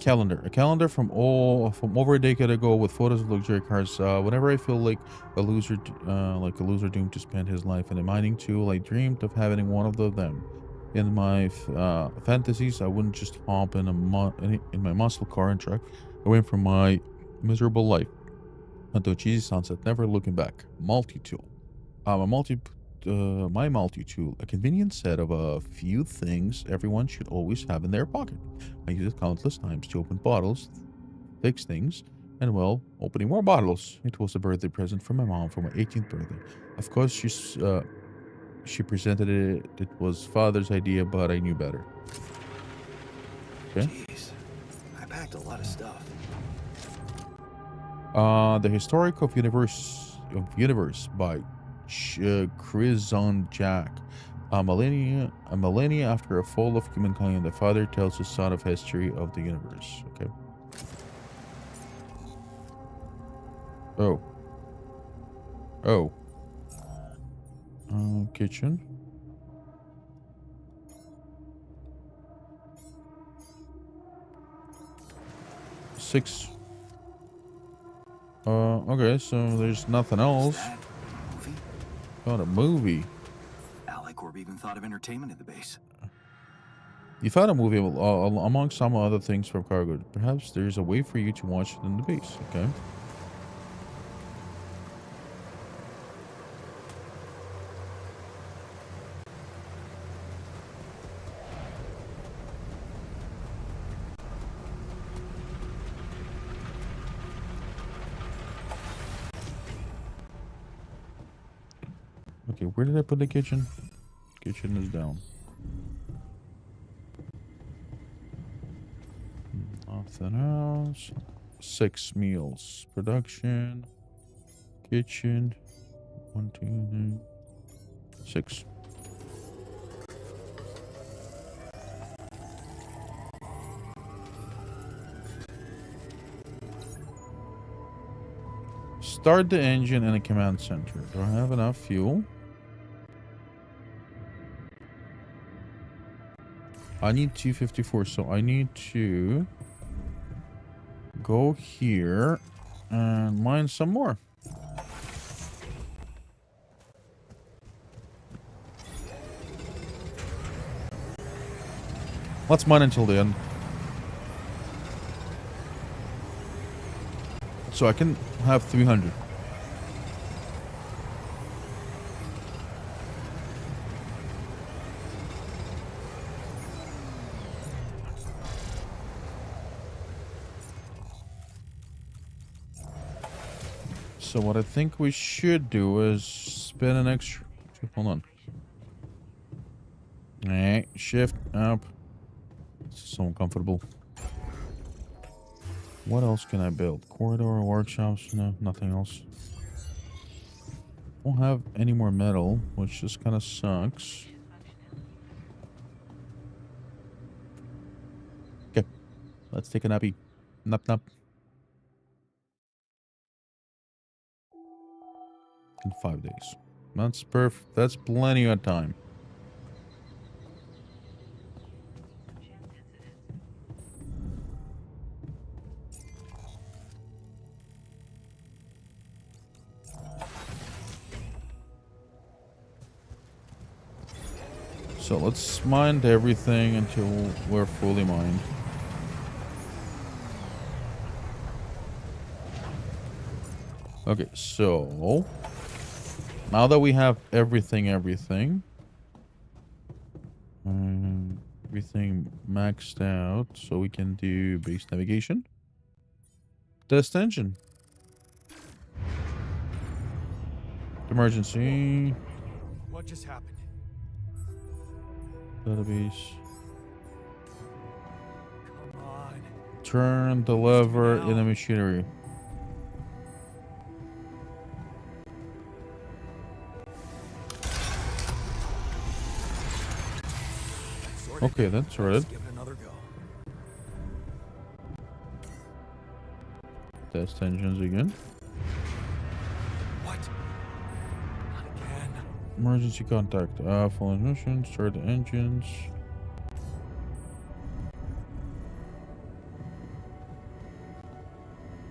[SPEAKER 1] Calendar. A calendar from over a decade ago with photos of luxury cars. Whenever I feel like a loser doomed to spend his life in a mining tool, I dreamed of having one of them. In my fantasies, I wouldn't just hop in my muscle car and truck away from my miserable life. Until cheesy sunset, never looking back. Multi-tool. My multi-tool, a convenient set of a few things everyone should always have in their pocket. I use it countless times to open bottles, fix things, and well, opening more bottles. It was a birthday present from my mom for my 18th birthday. Of course, she presented it. It was father's idea, but I knew better. Okay.
[SPEAKER 3] Jeez, I packed a lot of stuff.
[SPEAKER 1] The Historic of Universe by Chris Jack. A millennia after a fall of humankind, the father tells his son of history of the universe. Okay. Oh. Kitchen. Six. Okay, so there's nothing else.
[SPEAKER 3] Movie?
[SPEAKER 1] Got a movie.
[SPEAKER 3] Alicorp even thought of entertainment at the base.
[SPEAKER 1] You found a movie among some other things from cargo. Perhaps there's a way for you to watch it in the base. Okay. Okay, where did I put the kitchen? Kitchen is down. Nothing else. 6 meals. Production. Kitchen. 1, 2, 3, 6. Start the engine in a command center. Do I have enough fuel? I need 254, so I need to go here and mine some more. Let's mine until the end. So I can have 300. So what I think we should do is spin an extra... Hold on. Alright, shift up. This is so uncomfortable. What else can I build? Corridor, workshops? No, nothing else. Won't have any more metal, which just kind of sucks. Okay, let's take a nappy. Nap. In 5 days. That's perfect. That's plenty of time. So let's mine everything until we're fully mined. Okay, so now that we have everything, everything maxed out so we can do base navigation. Test engine. Emergency.
[SPEAKER 2] What just happened?
[SPEAKER 1] Database.
[SPEAKER 2] Come on.
[SPEAKER 1] Turn the lever in the machinery.
[SPEAKER 2] Sorted.
[SPEAKER 1] Okay, that's right.
[SPEAKER 2] Let's give it another go.
[SPEAKER 1] Test engines again.
[SPEAKER 2] What? Not again.
[SPEAKER 1] Emergency contact. Full ignition. Start the engines.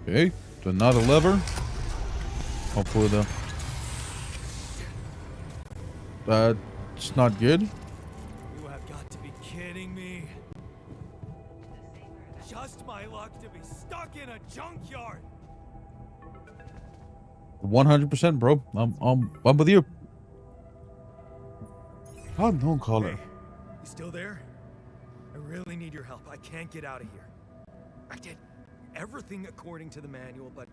[SPEAKER 1] Okay, to another lever. Hopefully that's not good.
[SPEAKER 2] You have got to be kidding me. Just my luck to be stuck in a junkyard.
[SPEAKER 1] 100%, bro. I'm with you. Unknown caller.
[SPEAKER 2] Hey, you still there? I really need your help. I can't get out of here. I did everything according to the manual, but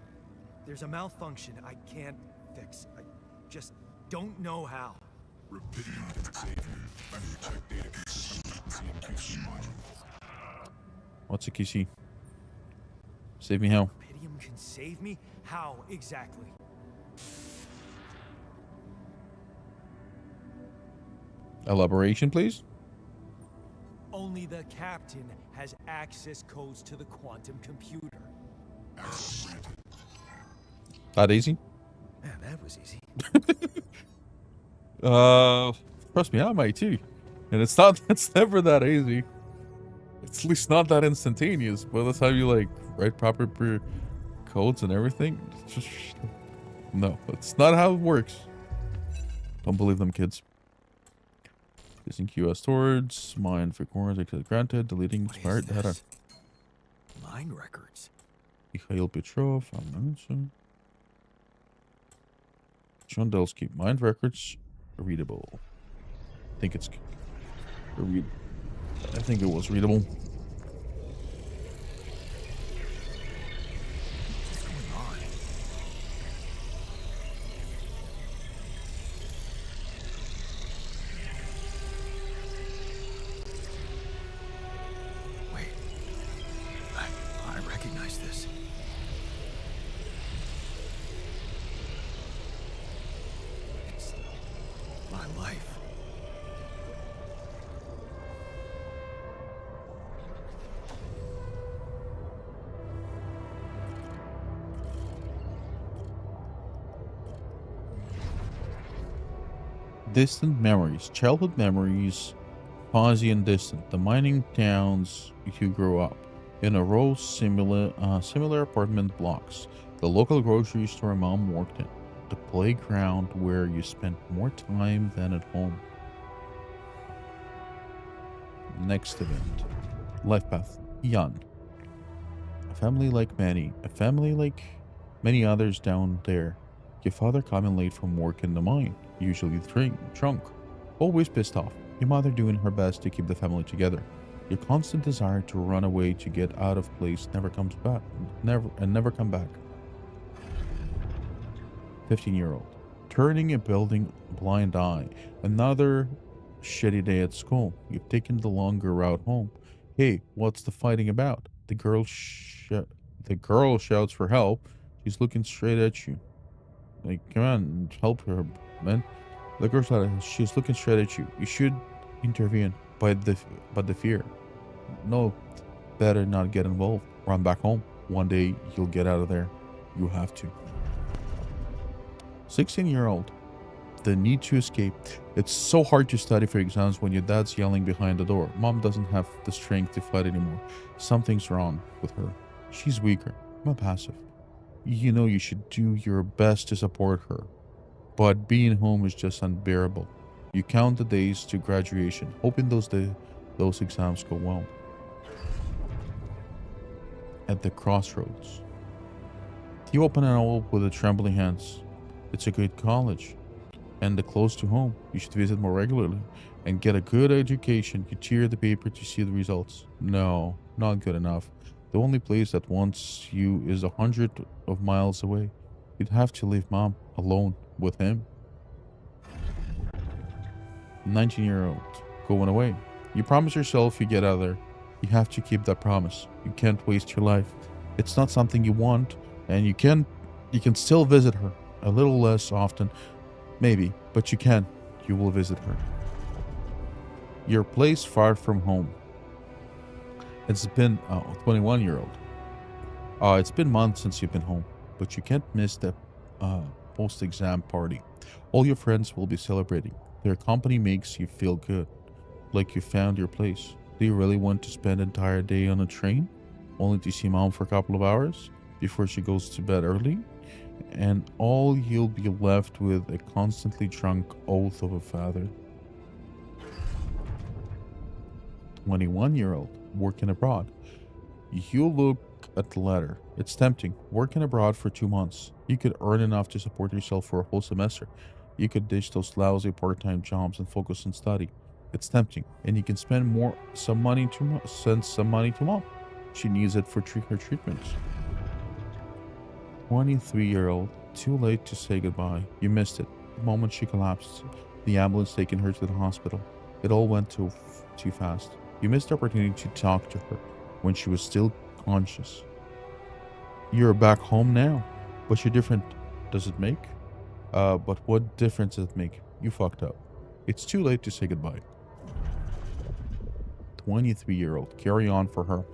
[SPEAKER 2] there's a malfunction I can't fix. I just don't know how.
[SPEAKER 1] What's a QC? Save me how?
[SPEAKER 2] Rapidium can save me? How exactly?
[SPEAKER 1] Elaboration, please.
[SPEAKER 2] Only the captain has access codes to the quantum computer.
[SPEAKER 1] That easy?
[SPEAKER 2] Man, that was easy.
[SPEAKER 1] Trust me, I might too. And it's never that easy. It's at least not that instantaneous. By the time you like write proper codes and everything, it's just no, that's not how it works. Don't believe them, kids. Using QS towards mine for corners, access granted, deleting
[SPEAKER 2] What is
[SPEAKER 1] expired data.
[SPEAKER 2] this? Mine records.
[SPEAKER 1] Mikhail Petrov, I'm not sure. John Delsky, mind records, readable. I think it's I think it was readable.
[SPEAKER 2] What's going on? Wait. I recognize this. It's my life.
[SPEAKER 1] Distant memories, childhood memories, fuzzy and distant. The mining towns you grew up in a row similar apartment blocks. The local grocery store mom worked in. The playground where you spent more time than at home. Next event. Life path. Yan. A family like many others down there. Your father coming late from work in the mine, usually drunk, always pissed off. Your mother doing her best to keep the family together. Your constant desire to run away to get out of place never come back. 15-year-old. Turning a building a blind eye. Another shitty day at school. You've taken the longer route home. Hey, what's the fighting about? The girl shouts for help. She's looking straight at you. Like, come on, help her, man. The girl said she's looking straight at you. You should intervene, but the fear. No, better not get involved. Run back home. One day you'll get out of there. You have to. 16-year-old. The need to escape. It's so hard to study for exams when your dad's yelling behind the door. Mom doesn't have the strength to fight anymore. Something's wrong with her. She's weaker. I'm passive. You know you should do your best to support her. But being home is just unbearable. You count the days to graduation, hoping those exams go well. At the crossroads. You open an envelope with the trembling hands. It's a good college. and close to home. You should visit more regularly and get a good education. You tear the paper to see the results. No, not good enough. The only place that wants you is 100 of miles away. You'd have to leave mom alone with him. 19-year-old going away. You promise yourself you get out of there. You have to keep that promise. You can't waste your life. It's not something you want, and you can still visit her. A little less often, maybe, but you can. You will visit her. Your place far from home. It's been 21-year-old. It's been months since you've been home, but you can't miss the post-exam party. All your friends will be celebrating. Their company makes you feel good, like you found your place. Do you really want to spend an entire day on a train, only to see mom for a couple of hours before she goes to bed early? And all you'll be left with a constantly drunk oath of a father. 21-year-old working abroad. You look at the letter. It's tempting. Working abroad for 2 months. You could earn enough to support yourself for a whole semester. You could ditch those lousy part-time jobs and focus on study. It's tempting, and you can spend some money to mom. She needs it for her treatments. 23-year-old, too late to say goodbye. You missed it. The moment she collapsed, the ambulance taking her to the hospital. It all went too fast. You missed the opportunity to talk to her when she was still conscious. You're back home now, but you're different. Does it make? But what difference does it make? You fucked up. It's too late to say goodbye. 23-year-old, carry on for her.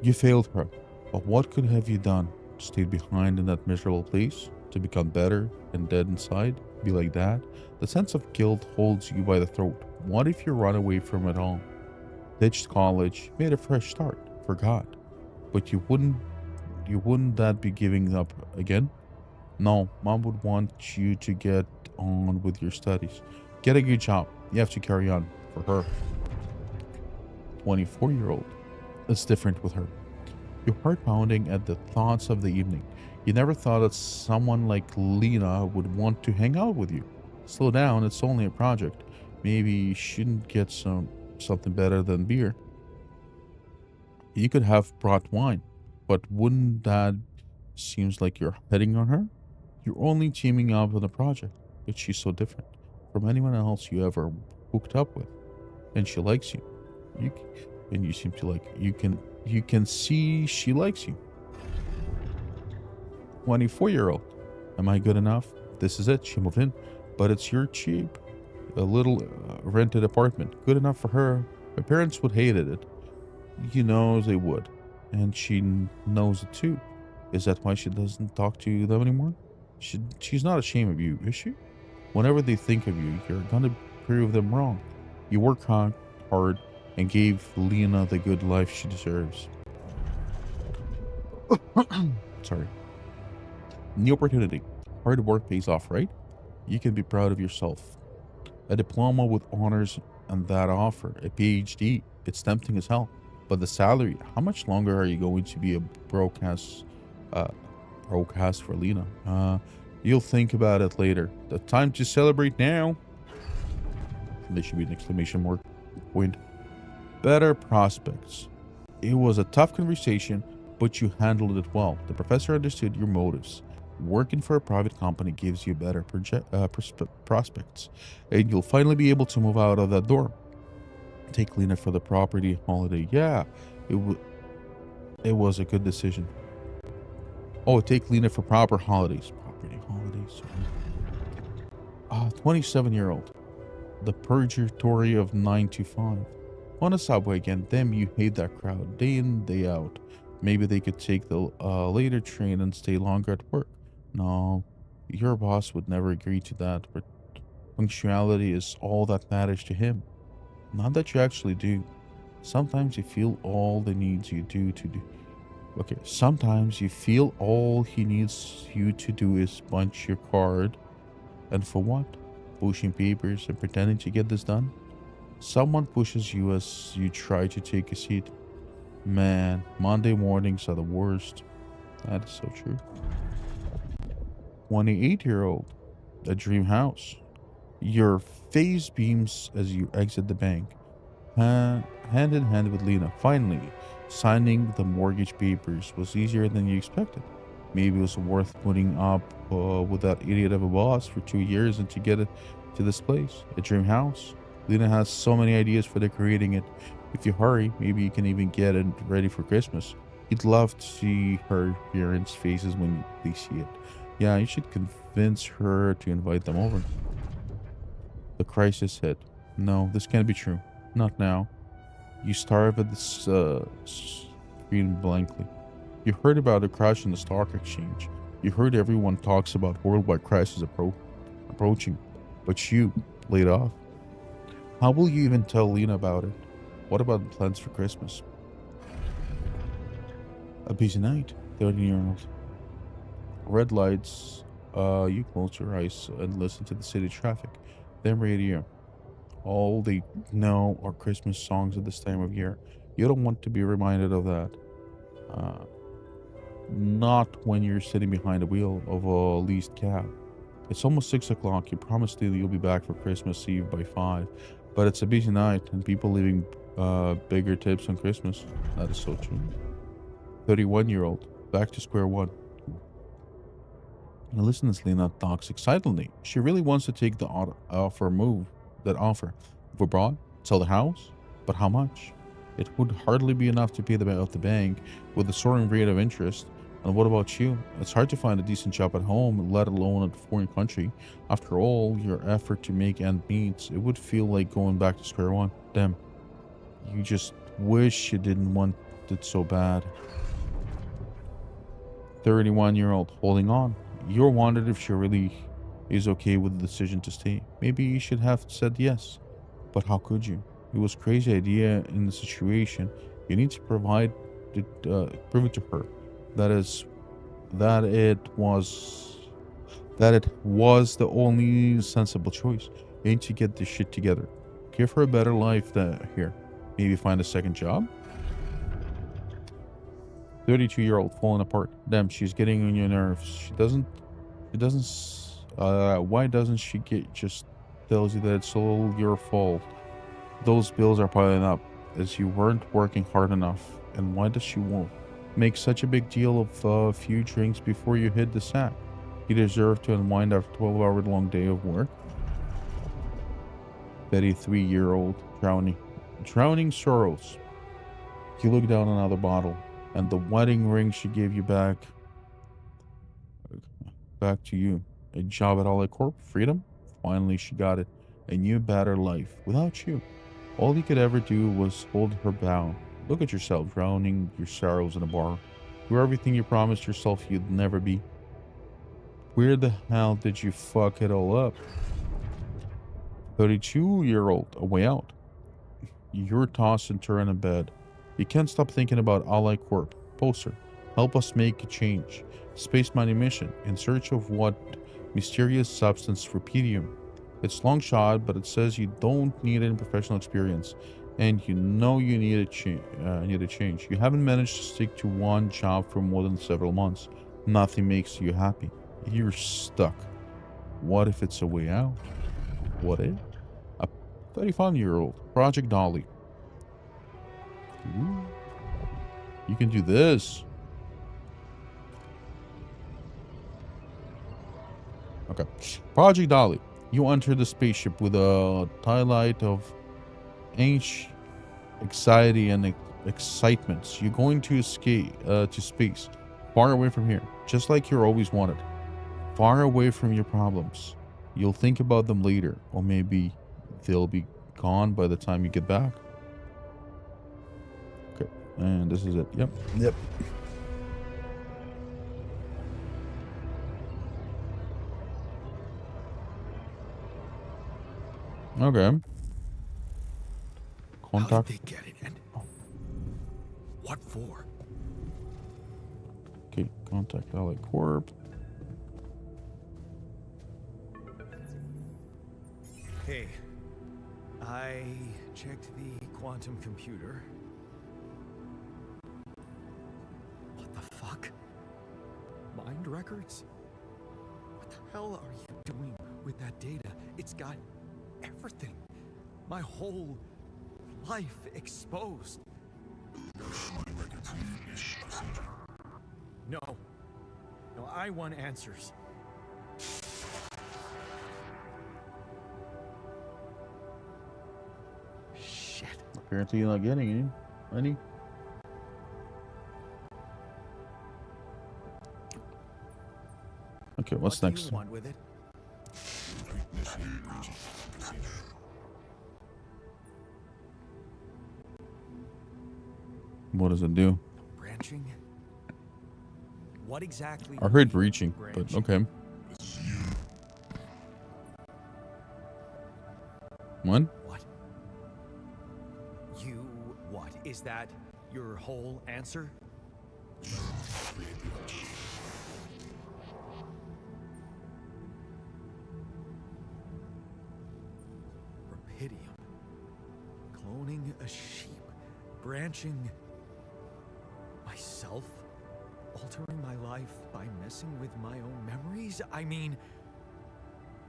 [SPEAKER 1] You failed her, but what could have you done? Stayed behind in that miserable place to become better and dead inside? Be like that? The sense of guilt holds you by the throat. What if you run away from it all? Ditched college, made a fresh start, forgot. But you wouldn't that be giving up again? No, mom would want you to get on with your studies. Get a good job. You have to carry on for her. 24-year-old. It's different with her. Your heart pounding at the thoughts of the evening. You never thought that someone like Lena would want to hang out with you. Slow down, it's only a project. Maybe you shouldn't get something better than beer. You could have brought wine, but wouldn't that seems like you're hitting on her? You're only teaming up on a project, but she's so different from anyone else you ever hooked up with. And she likes you. And you seem to like you can see she likes you. 24-year-old. Am I good enough? This is it. She moved in. But it's your cheap, a little rented apartment. Good enough for her. My parents would hated it. You know they would. And she knows it too. Is that why she doesn't talk to them anymore? She's not ashamed of you, is she? Whenever they think of you, you're gonna prove them wrong. You work hard and gave Lena the good life she deserves. Sorry. New opportunity. Hard work pays off, right? You can be proud of yourself. A diploma with honors and that offer, a PhD. It's tempting as hell. But the salary, how much longer are you going to be a broadcast for Lena? You'll think about it later. The time to celebrate now. There should be an exclamation mark. Point. Better prospects. It was a tough conversation, but you handled it well. The professor understood your motives. Working for a private company gives you better prospects, and you'll finally be able to move out of that door. Take Lena for the property holiday. Yeah, it was a good decision. Oh, take Lena for proper holidays. Property holidays. 27-year-old. The purgatory of 9 to 5. On a subway again. Damn, you hate that crowd. Day in, day out. Maybe they could take the later train and stay longer at work. No, your boss would never agree to that. But punctuality is all that matters to him. Not that you actually do. Sometimes you feel all the needs you do to do. Okay, sometimes you feel all he needs you to do is punch your card. And for what? Pushing papers and pretending to get this done? Someone pushes you as you try to take a seat. Man, Monday mornings are the worst. That is so true. 28-year-old. a dream house. Your face beams as you exit the bank, hand in hand with Lena. Finally, signing the mortgage papers was easier than you expected. Maybe it was worth putting up with that idiot of a boss for 2 years and to get it to this place, a dream house. Lena has so many ideas for decorating it. If you hurry, maybe you can even get it ready for Christmas. You'd love to see her parents' faces when they see it. Yeah, you should convince her to invite them over. The crisis hit. No, this can't be true. Not now. You stare at this screen blankly. You heard about a crash in the stock exchange. You heard everyone talks about worldwide crisis approaching. But you laid off. How will you even tell Lena about it? What about plans for Christmas? A busy night, 13-year-old. Red lights. You close your eyes and listen to the city traffic. Then radio. All they know are Christmas songs at this time of year. You don't want to be reminded of that. Not when you're sitting behind the wheel of a leased cab. It's almost 6 o'clock. You promised Lily you'll be back for Christmas Eve by 5. But it's a busy night and people leaving bigger tips on Christmas. That is so true. 31-year-old. Back to square one. Now listen as Lena talks excitedly. She really wants to take the offer. If abroad, sell the house, but how much? It would hardly be enough to pay the bank with the soaring rate of interest. And what about you? It's hard to find a decent job at home, let alone at a foreign country. After all your effort to make ends meet, it would feel like going back to square one. Damn. You just wish you didn't want it so bad. 31-year-old holding on. You wondered if she really is okay with the decision to stay. Maybe you should have said yes. But how could you? It was a crazy idea in the situation. You need to prove it to her that it was the only sensible choice. You need to get this shit together. Give her a better life here. Maybe find a second job. 32-year-old falling apart. Damn, she's getting on your nerves. Why doesn't she just tells you that it's all your fault? Those bills are piling up as you weren't working hard enough. And why does she won't make such a big deal of a few drinks before you hit the sack? You deserve to unwind after a 12-hour long day of work. 33-year-old drowning sorrows. You look down another bottle and the wedding ring she gave you back to you. A job at Olicorp, freedom. Finally she got it. A new better life without you. All you could ever do was hold her bound. Look at yourself drowning your sorrows in a bar. Do everything you promised yourself you'd never be. Where the hell did you fuck it all up? 32-year-old, a way out. You're tossed and turned in bed. You can't stop thinking about Olicorp. Poster. Help us make a change. Space mining mission. In search of what mysterious substance rubidium. It's long shot, but it says you don't need any professional experience. And you know you need a change. You haven't managed to stick to one job for more than several months. Nothing makes you happy. You're stuck. What if it's a way out? What if? A 35-year-old. Project Dolly. Ooh. You can do this. Okay. Project Dolly. You enter the spaceship with a twilight of anxiety and excitement. You're going to escape to space, far away from here, just like you always wanted. Far away from your problems. You'll think about them later, or maybe they'll be gone by the time you get back. Okay, and this is it. Yep. Okay.
[SPEAKER 2] How
[SPEAKER 1] Contact.
[SPEAKER 2] did they get it, and what for?
[SPEAKER 1] Okay, contact Olicorp.
[SPEAKER 2] Hey, I checked the quantum computer. What the fuck? Mind records? What the hell are you doing With that data, it's got everything. My whole life exposed. No. No, I want answers. Shit.
[SPEAKER 1] Apparently you're not getting any. Okay, what's
[SPEAKER 2] what
[SPEAKER 1] next?
[SPEAKER 2] Do you want with it?
[SPEAKER 1] What does it do?
[SPEAKER 2] Branching? What exactly?
[SPEAKER 1] I heard breaching, but okay. What?
[SPEAKER 2] What? You what? Is that your whole answer? Rapidium. Cloning a sheep. Branching myself? Altering my life by messing with my own memories? I mean,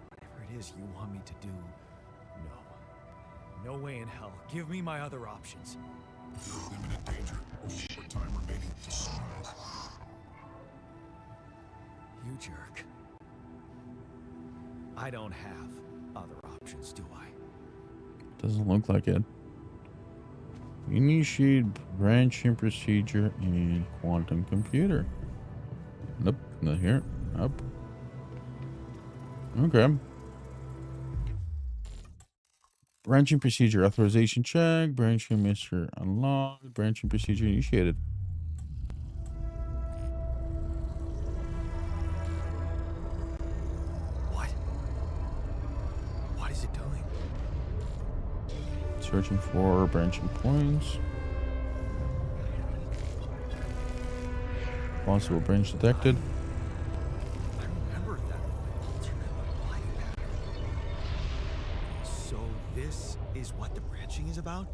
[SPEAKER 2] whatever it is you want me to do, no. No way in hell. Give me my other options.
[SPEAKER 4] You're in imminent danger. Only more time remaining to survive.
[SPEAKER 2] You jerk. I don't have other options, do I?
[SPEAKER 1] Doesn't look like it. Initiate branching procedure in quantum computer. Nope, not here. Up. Okay. Branching procedure authorization check. Branching mystery unlocked. Branching procedure initiated.
[SPEAKER 2] What? What is it doing?
[SPEAKER 1] Searching for branching points. Possible branch detected.
[SPEAKER 2] I remember that alternate life pattern. So this is what the branching is about?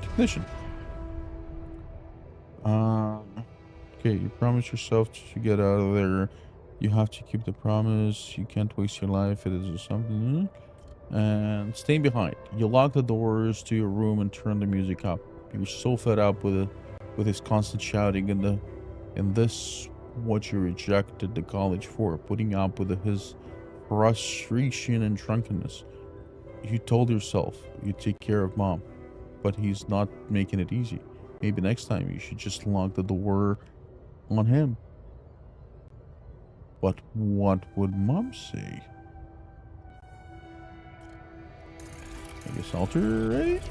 [SPEAKER 1] Technician. Okay, you promised yourself to get out of there. You have to keep the promise. You can't waste your life. It is something. And stay behind. You lock the doors to your room and turn the music up. You're so fed up with his constant shouting and this what you rejected the college for, putting up with his frustration and drunkenness. You told yourself you'd take care of mom, but he's not making it easy. Maybe next time you should just lock the door on him. But what would mom say? I guess alter, right?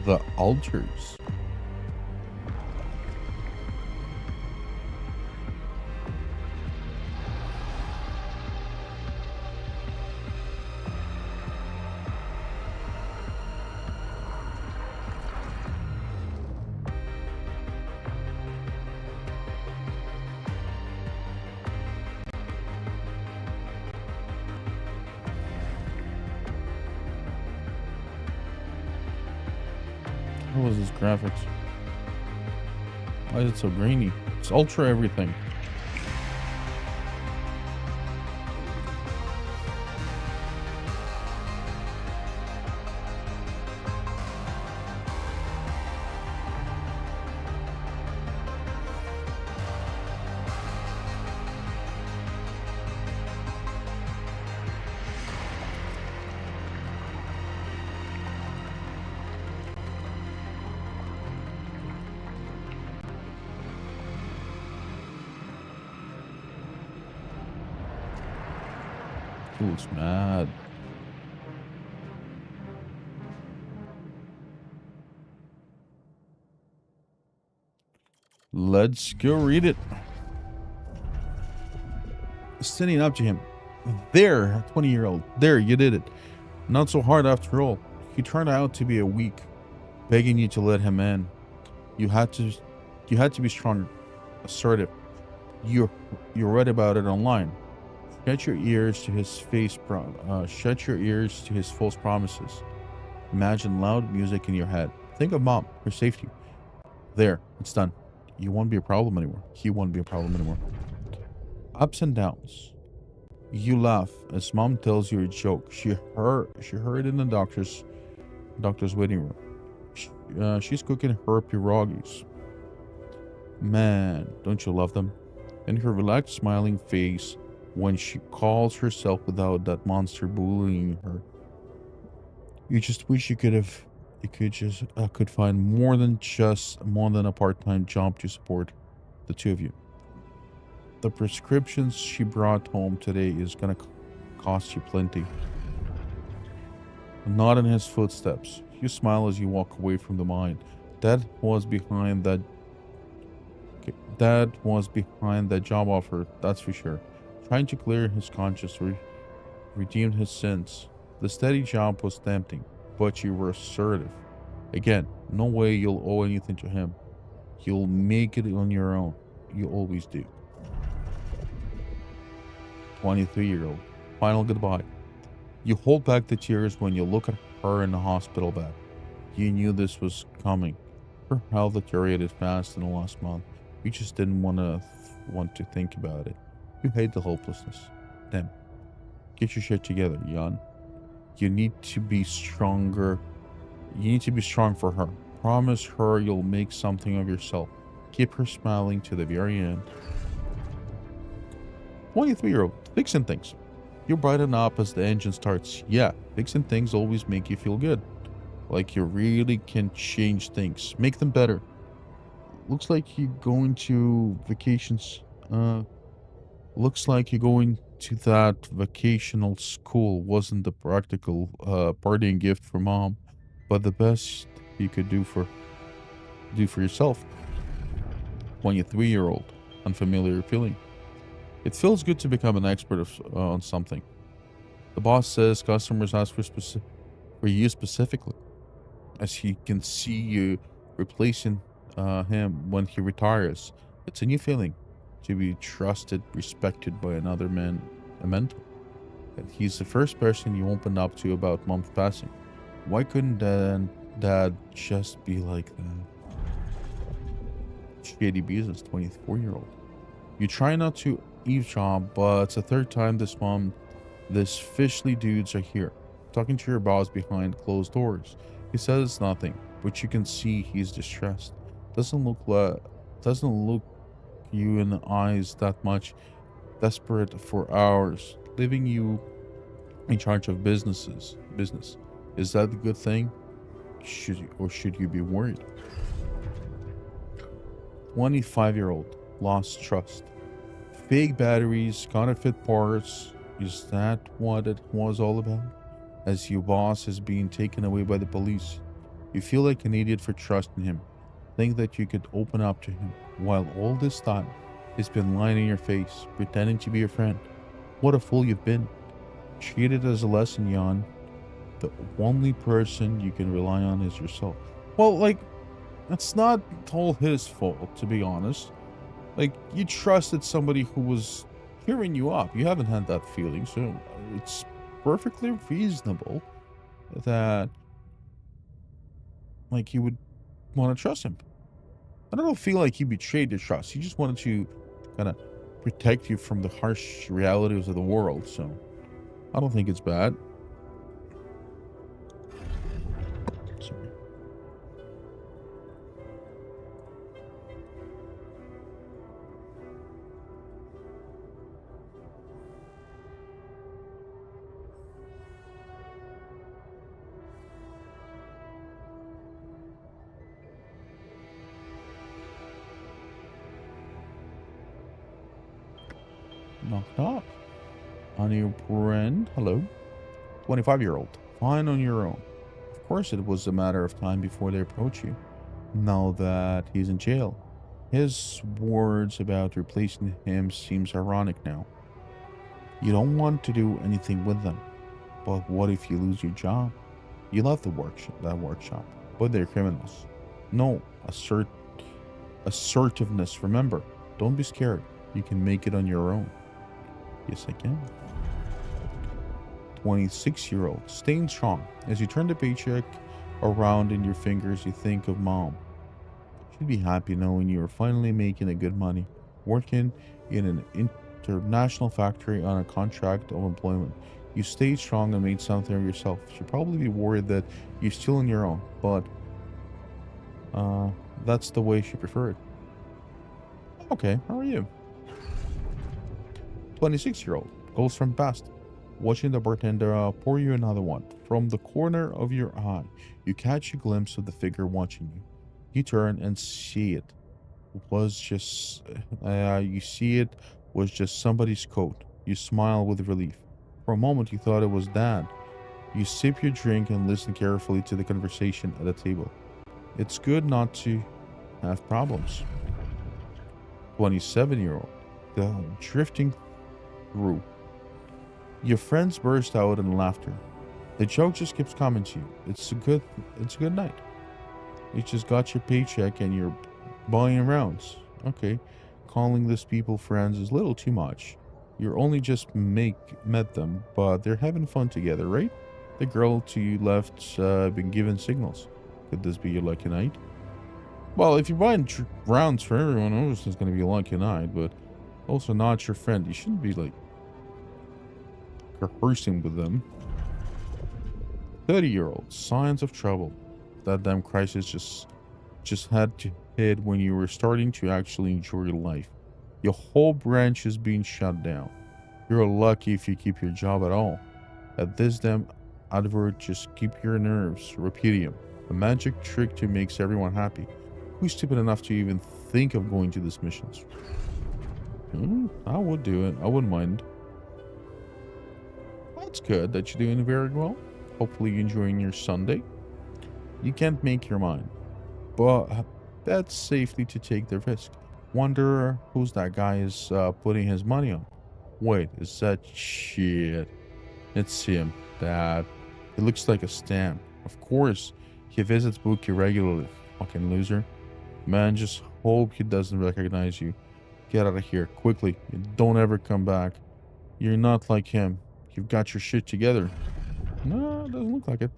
[SPEAKER 1] The altars. What was this graphics? Why is it so grainy? It's ultra everything. Looks mad. Let's go read it. Standing up to him. There, 20-year-old. There, you did it. Not so hard after all. He turned out to be a weak, begging you to let him in. You had to be stronger, assertive. You read about it online. Shut your ears to his shut your ears to his false promises. Imagine loud music in your head. Think of mom, her safety. There, it's done. You won't be a problem anymore. He won't be a problem anymore. Ups and downs. You laugh as mom tells you a joke. She heard in the doctor's waiting room. She's cooking her pierogies. Man, don't you love them? And her relaxed, smiling face when she calls herself without that monster bullying her. You just wish you could find more than a part-time job to support the two of you. The prescriptions she brought home today is gonna cost you plenty. Not in his footsteps. You smile as you walk away from the mine. That was behind that job offer, that's for sure. Trying to clear his conscience, redeemed his sins. The steady job was tempting, but you were assertive. Again, no way you'll owe anything to him. You'll make it on your own. You always do. 23-year-old. Final goodbye. You hold back the tears when you look at her in the hospital bed. You knew this was coming. Her health deteriorated fast in the last month. You just didn't want to think about it. You hate the hopelessness. Then, get your shit together, Jan. You need to be stronger. You need to be strong for her. Promise her you'll make something of yourself. Keep her smiling to the very end. 23-year-old. Fixing things. You brighten up as the engine starts. Yeah, fixing things always make you feel good. Like you really can change things. Make them better. Looks like you're going to vacations. Looks like you're going to that vacational school. Wasn't the practical partying gift for mom, but the best you could do for yourself. 23-year-old. Unfamiliar feeling. It feels good to become an expert on something. The boss says customers ask for you specifically, as he can see you replacing him when he retires. It's a new feeling to be trusted, respected by another man, a mentor. And he's the first person you opened up to about mom's passing. Why couldn't dad just be like that? Shady business, 24-year-old. You try not to eavesdrop, but it's the third time this fishy dudes are here, talking to your boss behind closed doors. He says nothing, but you can see he's distressed. Doesn't look you in the eyes that much. Desperate for hours, leaving you in charge of business. Is that a good thing? Should you be worried? 25-year-old. Lost trust. Fake batteries, counterfeit parts. Is that what it was all about? As your boss is being taken away by the police, you feel like an idiot for trusting him. Think that you could open up to him, while all this time he's been lying in your face, pretending to be your friend. What a fool you've been. Treat it as a lesson, Jan. The only person you can rely on is yourself. Well, like, it's not all his fault, to be honest. Like, you trusted somebody who was cheering you up. You haven't had that feeling, so it's perfectly reasonable that, like, you would want to trust him. I don't feel like he betrayed your trust. He just wanted to kind of protect you from the harsh realities of the world, so I don't think it's bad. Sorry. Knock knock. On your friend. Hello. 25-year-old. Fine on your own. Of course it was a matter of time before they approach you. Now that he's in jail. His words about replacing him seems ironic now. You don't want to do anything with them. But what if you lose your job? You love that workshop, but they're criminals. No, Assertiveness. Remember, don't be scared. You can make it on your own. Yes, I can. 26-year-old. Staying strong. As you turn the paycheck around in your fingers, you think of mom. She'd be happy knowing you are finally making a good money, working in an international factory on a contract of employment. You stayed strong and made something of yourself. She'd probably be worried that you're still on your own, but that's the way she preferred. Okay, how are you? 26-year-old. Goes from past. Watching the bartender pour you another one. From the corner of your eye, you catch a glimpse of the figure watching you. You turn and see it. You see it was just somebody's coat. You smile with relief. For a moment, you thought it was Dad. You sip your drink and listen carefully to the conversation at the table. It's good not to have problems. 27-year-old. Drifting through. Your friends burst out in laughter. The joke just keeps coming to you. It's a good night. You just got your paycheck and you're buying rounds. Okay, calling these people friends is a little too much. You're only just met them, but they're having fun together, right? The girl to your left's been given signals. Could this be your lucky night? Well, if you're buying rounds for everyone else, it's going to be a lucky night, but also not your friend. You shouldn't be like rehearsing with them. 30-year-old. Signs of trouble. That damn crisis just had to hit when you were starting to actually enjoy your life. Your whole branch is being shut down. You're lucky if you keep your job at all. At this damn advert, just keep your nerves. Repudium. A magic trick to make everyone happy. Who's stupid enough to even think of going to these missions? I would do it. I wouldn't mind. That's good that you're doing very well. Hopefully you're enjoying your Sunday. You can't make your mind, but that's safely to take the risk. Wonder who's that guy is putting his money on. Wait, is that shit? It's him, Dad. He looks like a stamp. Of course, he visits Buki regularly. Fucking loser. Man, just hope he doesn't recognize you. Get out of here, quickly. You don't ever come back. You're not like him. You've got your shit together. No, it doesn't look like it.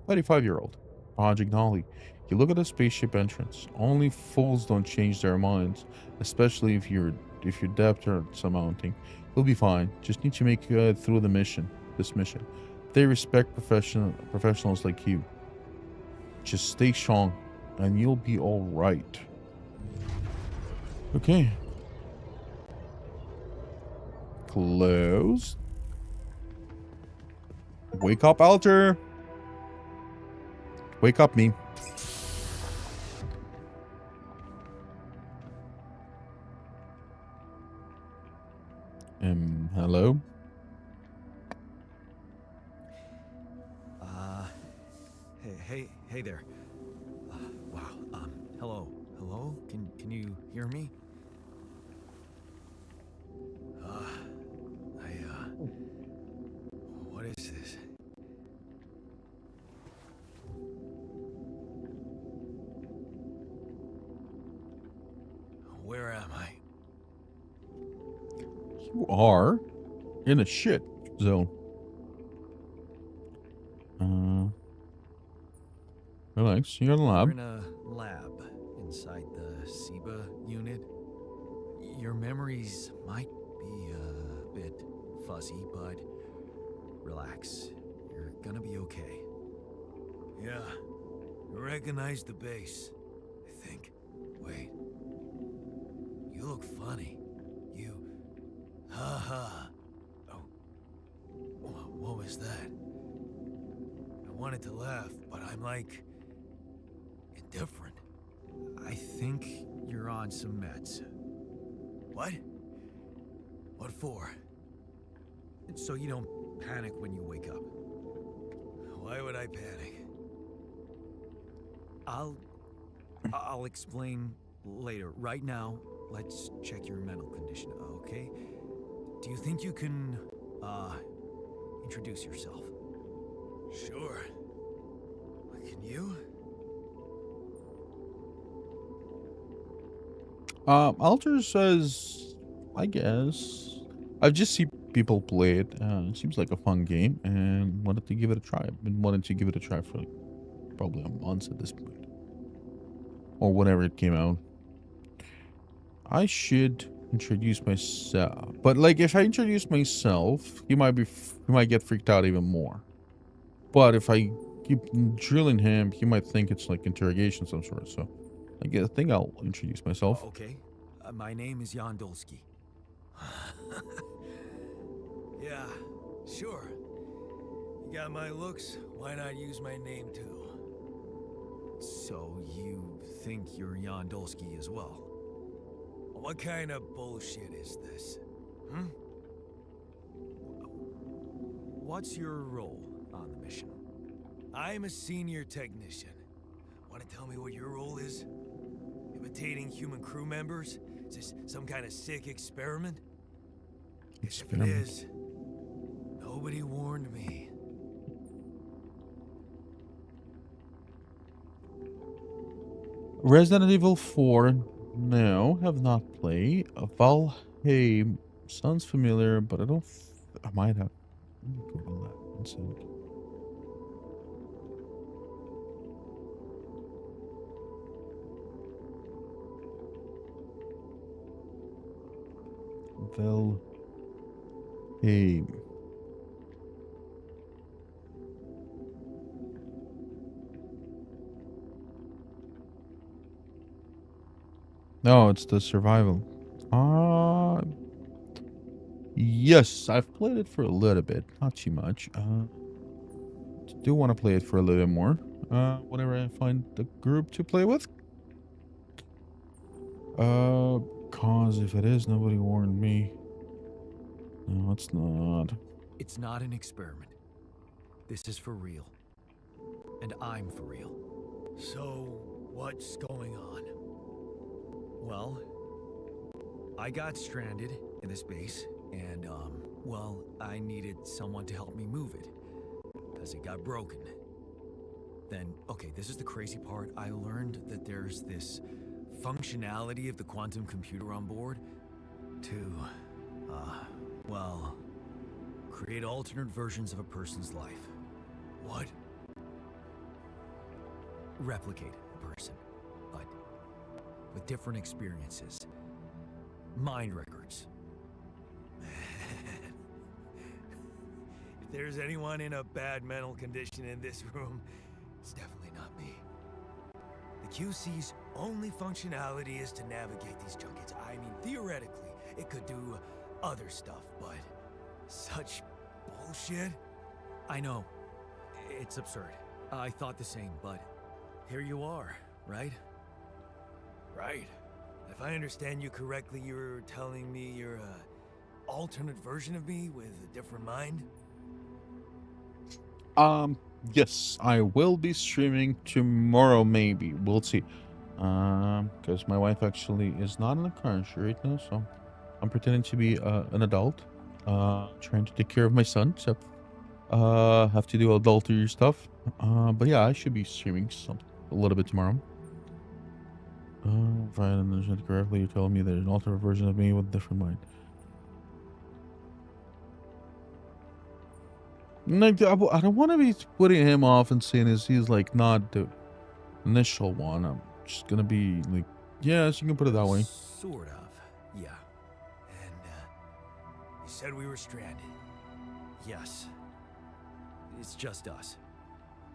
[SPEAKER 1] 35-year-old. Project Holly. You look at the spaceship entrance. Only fools don't change their minds, especially if your debt hurts amounting. You'll be fine. Just need to make it through this mission. They respect professionals like you. Just stay strong, and you'll be all right. Okay. Close. Wake up, Alter. Wake up, me. Hello?
[SPEAKER 2] Hey there. Wow. Hello. Hello? Can you hear me? What is this? Where am I?
[SPEAKER 1] You are in a shit zone. Relax. You're in a lab.
[SPEAKER 2] We're in a lab inside the SIBA unit. Your memories might be a bit fuzzy, but relax. You're gonna be okay. Yeah, I recognize the base, I think. Wait. You look funny. Ha. Oh. What was that? I wanted to laugh, but I'm like indifferent. I think you're on some meds. What? What for? So you don't panic when you wake up. Why would I panic? I'll explain later. Right now, let's check your mental condition, okay? Do you think you can, introduce yourself? Sure. Can you?
[SPEAKER 1] Alter says, I guess. I've just seen people play it. It seems like a fun game and wanted to give it a try. I've been wanting to give it a try for like probably a month at this point. Or whenever it came out. I should introduce myself. But like if I introduce myself, he might get freaked out even more. But if I keep drilling him, he might think it's like interrogation of some sort. So I think I'll introduce myself.
[SPEAKER 2] Okay. My name is Yandolski. Yeah, sure. You got my looks, why not use my name too? So you think you're Yandolski as well? What kind of bullshit is this? Hmm? What's your role on the mission? I'm a senior technician. Want to tell me what your role is? Imitating human crew members? Is this some kind of sick experiment? If it is, nobody warned me.
[SPEAKER 1] Resident Evil 4, no, have not played. Valheim sounds familiar, but I don't. I might have. Let me Google that one sec. Valheim. No, it's the survival. Yes, I've played it for a little bit, not too much. Do want to play it for a little bit more. Whenever I find the group to play with. Cause if it is, nobody warned me. No, it's not.
[SPEAKER 2] It's not an experiment. This is for real. And I'm for real. So, what's going on? Well, I got stranded in this base, and, well, I needed someone to help me move it, because it got broken. Then, okay, this is the crazy part. I learned that there's this functionality of the quantum computer on board to, well, create alternate versions of a person's life. What? Replicate a person, but with different experiences. Mind records. Man. If there's anyone in a bad mental condition in this room, it's definitely not me. The QC's only functionality is to navigate these junkets. I mean, theoretically, it could do other stuff, but such bullshit? I know. It's absurd. I thought the same, but here you are, right? Right. If I understand you correctly, you're telling me you're a alternate version of me with a different mind?
[SPEAKER 1] Yes, I will be streaming tomorrow, maybe. We'll see. Because my wife actually is not in the country right now, so I'm pretending to be an adult, trying to take care of my son, so have to do adultery stuff. But yeah, I should be streaming a little bit tomorrow. If I understand correctly, you're telling me there's an alternate version of me with a different mind. Like, I don't want to be putting him off and saying he's like not the initial one. I'm just gonna be like, yes, you can put it that way.
[SPEAKER 2] Sort of, yeah. And, you said we were stranded. Yes. It's just us.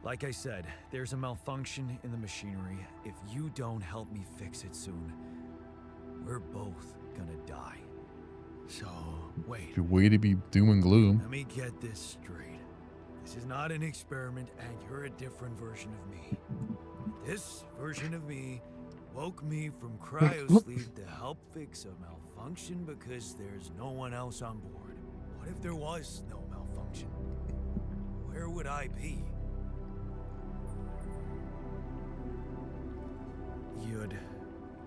[SPEAKER 2] Like I said, there's a malfunction in the machinery. If you don't help me fix it soon, we're both gonna die. So, wait.
[SPEAKER 1] Your way to be doom and gloom.
[SPEAKER 2] Let me get this straight. This is not an experiment, and you're a different version of me. This version of me woke me from cryosleep to help fix a malfunction because there's no one else on board. What if there was no malfunction? Where would I be? You'd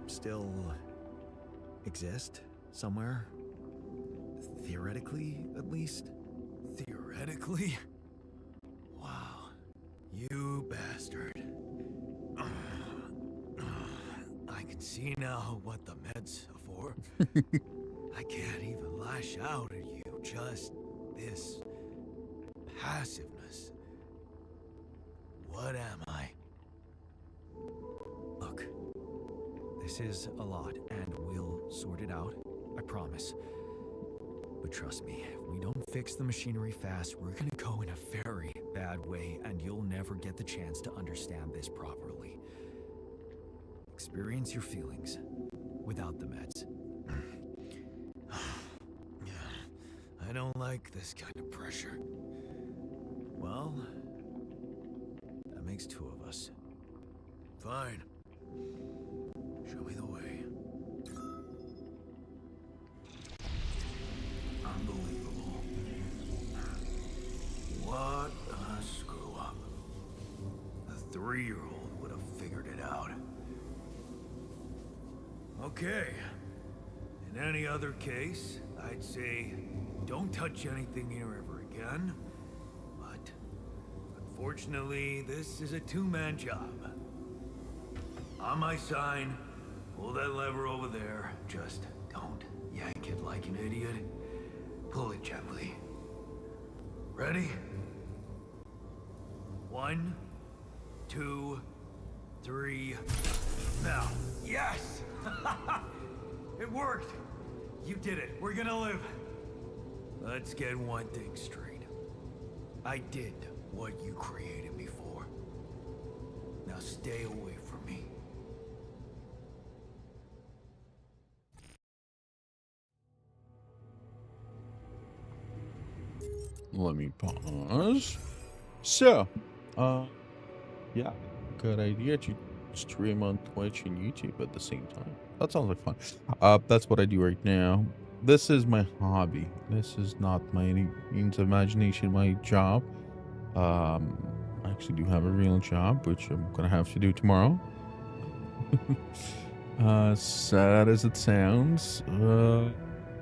[SPEAKER 2] still exist somewhere? Theoretically, at least? Theoretically? Wow. You bastard. I can see now what the meds are for. I can't even lash out at you. Just this passiveness. What am I? Look, this is a lot, and we'll sort it out. I promise. But trust me, if we don't fix the machinery fast, we're gonna go in a very bad way, and you'll never get the chance to understand this properly. Experience your feelings without the meds. I don't like this kind of pressure. Well, that makes two of us. Fine. Show me the way. Unbelievable. What a screw up. A 3-year-old would have figured it out. Okay. In any other case, I'd say don't touch anything here ever again. But unfortunately, this is a two-man job. On my sign, pull that lever over there. Just don't yank it like an idiot. Pull it gently. Ready? 1, 2, 3. Now. Yes! It worked! You did it. We're gonna live. Let's get one thing straight. I did what you created me for. Now stay away from me.
[SPEAKER 1] Let me pause. So, yeah, good idea to stream on Twitch and YouTube at the same time. That sounds like fun. That's what I do right now. This is my hobby. This is not my any means of imagination, my job. I actually do have a real job, which I'm gonna have to do tomorrow. Sad as it sounds,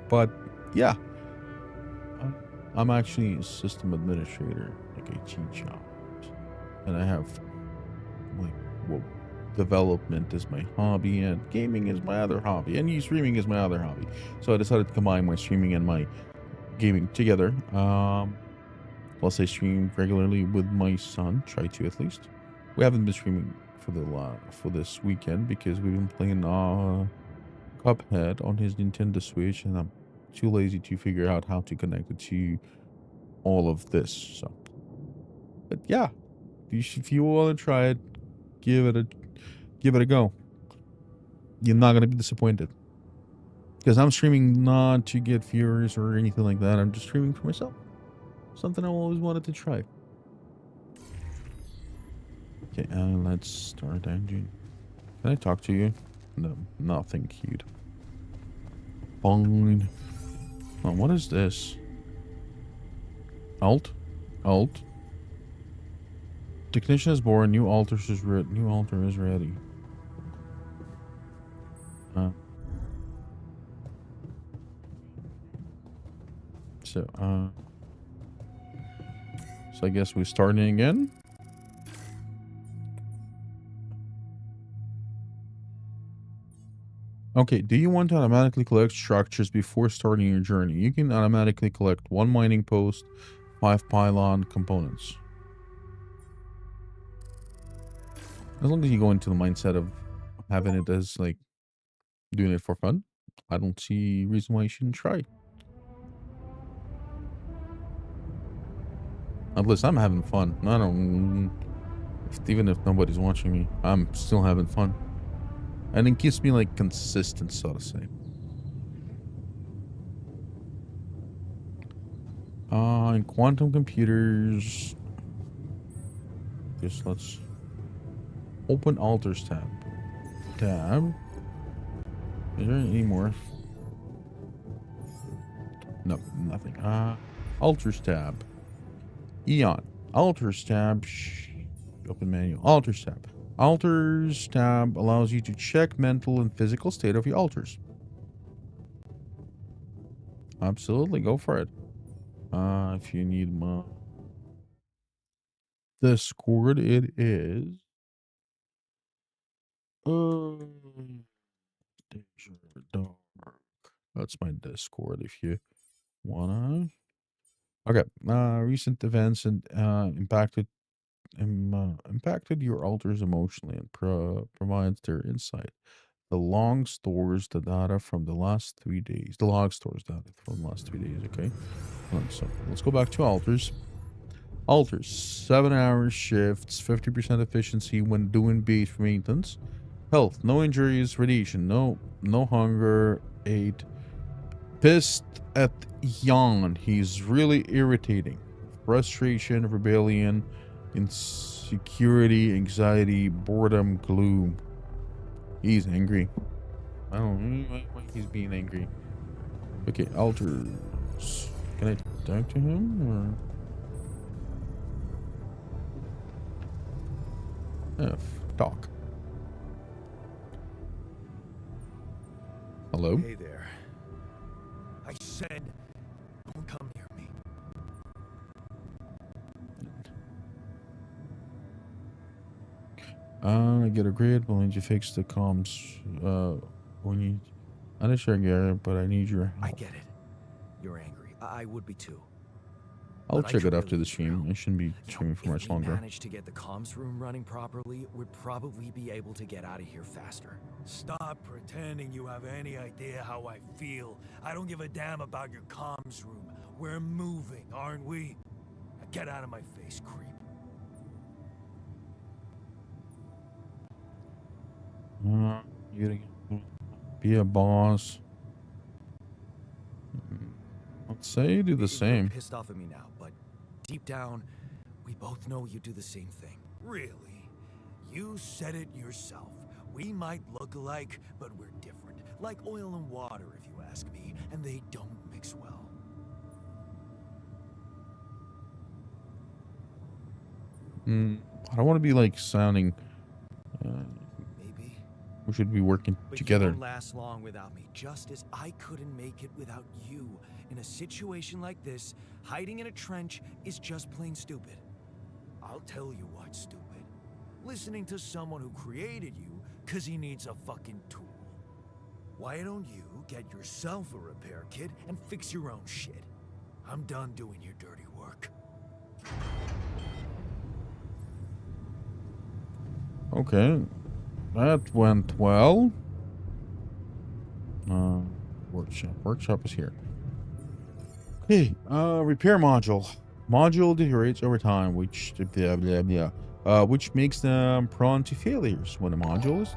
[SPEAKER 1] but yeah. I'm actually a system administrator, like I teach jobs, and I have like, well, development is my hobby and gaming is my other hobby, and streaming is my other hobby. So I decided to combine my streaming and my gaming together. Plus I stream regularly with my son, try to at least. We haven't been streaming for this weekend because we've been playing Cuphead on his Nintendo Switch, and I'm too lazy to figure out how to connect it to all of this. So, but yeah, if you want to try it, give it a go. You're not gonna be disappointed, because I'm streaming not to get viewers or anything like that. I'm just streaming for myself. Something I always wanted to try. Okay, let's start engine. Can I talk to you? No, nothing cute. Fine. Oh, what is this? Alt? Technician is born. New altar is ready. So I guess we're starting again. Okay, do you want to automatically collect structures before starting your journey? You can automatically collect 1 mining post, 5 pylon components. As long as you go into the mindset of having it as, like, doing it for fun, I don't see reason why you shouldn't try. At least I'm having fun. I don't... even if nobody's watching me, I'm still having fun. And it keeps me, like, consistent, so to say. In quantum computers... Just let's... Open altars tab. Is there any more? No, nothing. Altars tab. Eon. Altars tab. Open menu. Altars tab. Altars tab allows you to check mental and physical state of your altars. Absolutely, go for it. If you need my Discord, it is Danger Dark. That's my Discord if you wanna. Okay. Recent events and impacted your alters emotionally and provides their insight. The log stores the data from the last 3 days. The log stores data from the last 3 days. Okay. So let's go back to alters. Alters 7-hour shifts, 50% efficiency when doing base maintenance. Health, no injuries, radiation, no hunger, 8. Pissed at Yawn. He's really irritating. Frustration, rebellion, insecurity, anxiety, boredom, gloom. He's angry. I don't know why he's being angry. Okay, alters. Can I talk to him or F? Talk. Hello?
[SPEAKER 2] Hey there. I said, don't come near me.
[SPEAKER 1] I get a grid, but need you fix the comms. We need. I don't sure Garrett, but I need your help.
[SPEAKER 2] I get it. You're angry. I would be too.
[SPEAKER 1] I'll
[SPEAKER 2] But I
[SPEAKER 1] check
[SPEAKER 2] could
[SPEAKER 1] it after
[SPEAKER 2] really
[SPEAKER 1] the
[SPEAKER 2] use your
[SPEAKER 1] stream.
[SPEAKER 2] help.
[SPEAKER 1] It shouldn't be
[SPEAKER 2] You know,
[SPEAKER 1] streaming for
[SPEAKER 2] if
[SPEAKER 1] much
[SPEAKER 2] we
[SPEAKER 1] longer.
[SPEAKER 2] managed to get the comms room running properly, we'd probably be able to get out of here faster. Stop pretending you have any idea how I feel. I don't give a damn about your comms room. We're moving, aren't we? Now get out of my face, creep.
[SPEAKER 1] You gotta be a boss. Let's say you do the
[SPEAKER 2] You're
[SPEAKER 1] same.
[SPEAKER 2] pissed off at me now, but deep down, we both know you do the same thing. Really? You said it yourself. We might look alike, but we're different. Like oil and water, if you ask me, and they don't mix well.
[SPEAKER 1] I don't want to be like sounding.
[SPEAKER 2] Maybe.
[SPEAKER 1] We should be working
[SPEAKER 2] But
[SPEAKER 1] together.
[SPEAKER 2] you won't last long without me, just as I couldn't make it without you. In a situation like this, hiding in a trench is just plain stupid. I'll tell you what's stupid. Listening to someone who created you because he needs a fucking tool. Why don't you get yourself a repair kit and fix your own shit? I'm done doing your dirty work.
[SPEAKER 1] Okay, that went well. Workshop is here. Hey, repair module. Module deteriorates over time, which blah blah blah. Which makes them prone to failures when a module is.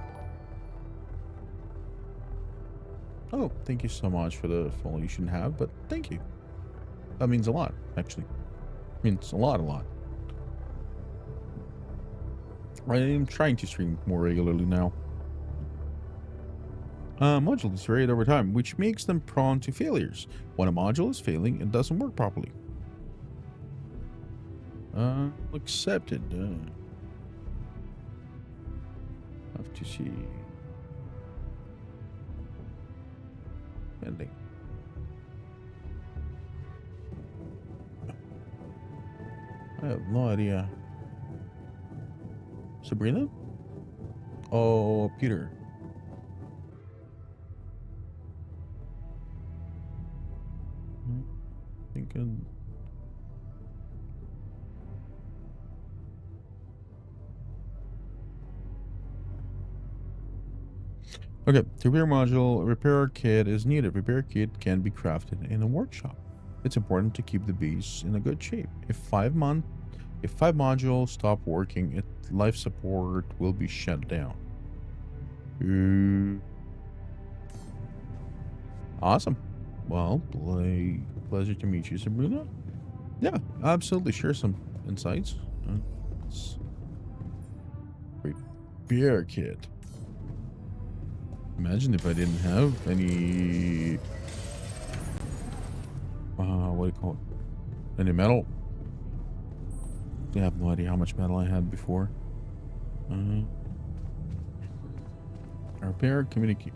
[SPEAKER 1] Oh, thank you so much for the follow. You shouldn't have, but thank you. That means a lot, actually. Means a lot. I am trying to stream more regularly now. Module deteriorate over time, which makes them prone to failures. When a module is failing, it doesn't work properly. Accepted. Have to see. Ending. I have no idea. Sabrina? Oh, Peter. Thinking. Okay, repair module, repair kit is needed. Repair kit can be crafted in a workshop. It's important to keep the base in a good shape. If 5 modules stop working, its life support will be shut down. Awesome. Well, pleasure to meet you, Sabrina. Yeah, absolutely. Share some insights. Repair kit. Imagine if I didn't have any. What do you call it? Any metal? I have no idea how much metal I had before. Repair communicate.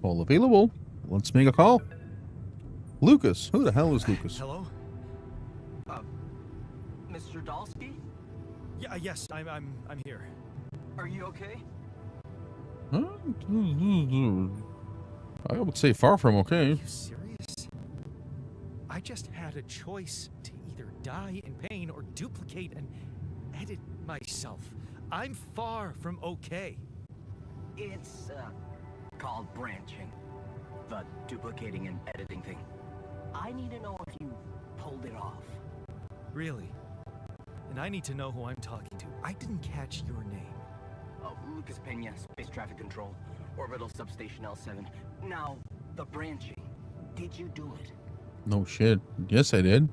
[SPEAKER 1] Call available. Let's make a call. Lucas. Who the hell is Lucas?
[SPEAKER 2] Hello?
[SPEAKER 5] Mr. Dalsky?
[SPEAKER 2] Yeah, yes, I'm here.
[SPEAKER 5] Are you okay?
[SPEAKER 1] Huh? I would say far from
[SPEAKER 2] Are
[SPEAKER 1] okay.
[SPEAKER 2] you serious? I just had a choice to either die in pain or duplicate and edit myself. I'm far from okay.
[SPEAKER 5] It's, called branching. The duplicating and editing thing. I need to know if you pulled it off.
[SPEAKER 2] Really? And I need to know who I'm talking to. I didn't catch your name.
[SPEAKER 5] Oh, Lucas Pena, Space Traffic Control, Orbital Substation L7. Now, the branching. Did you do it?
[SPEAKER 1] No shit. Yes, I did.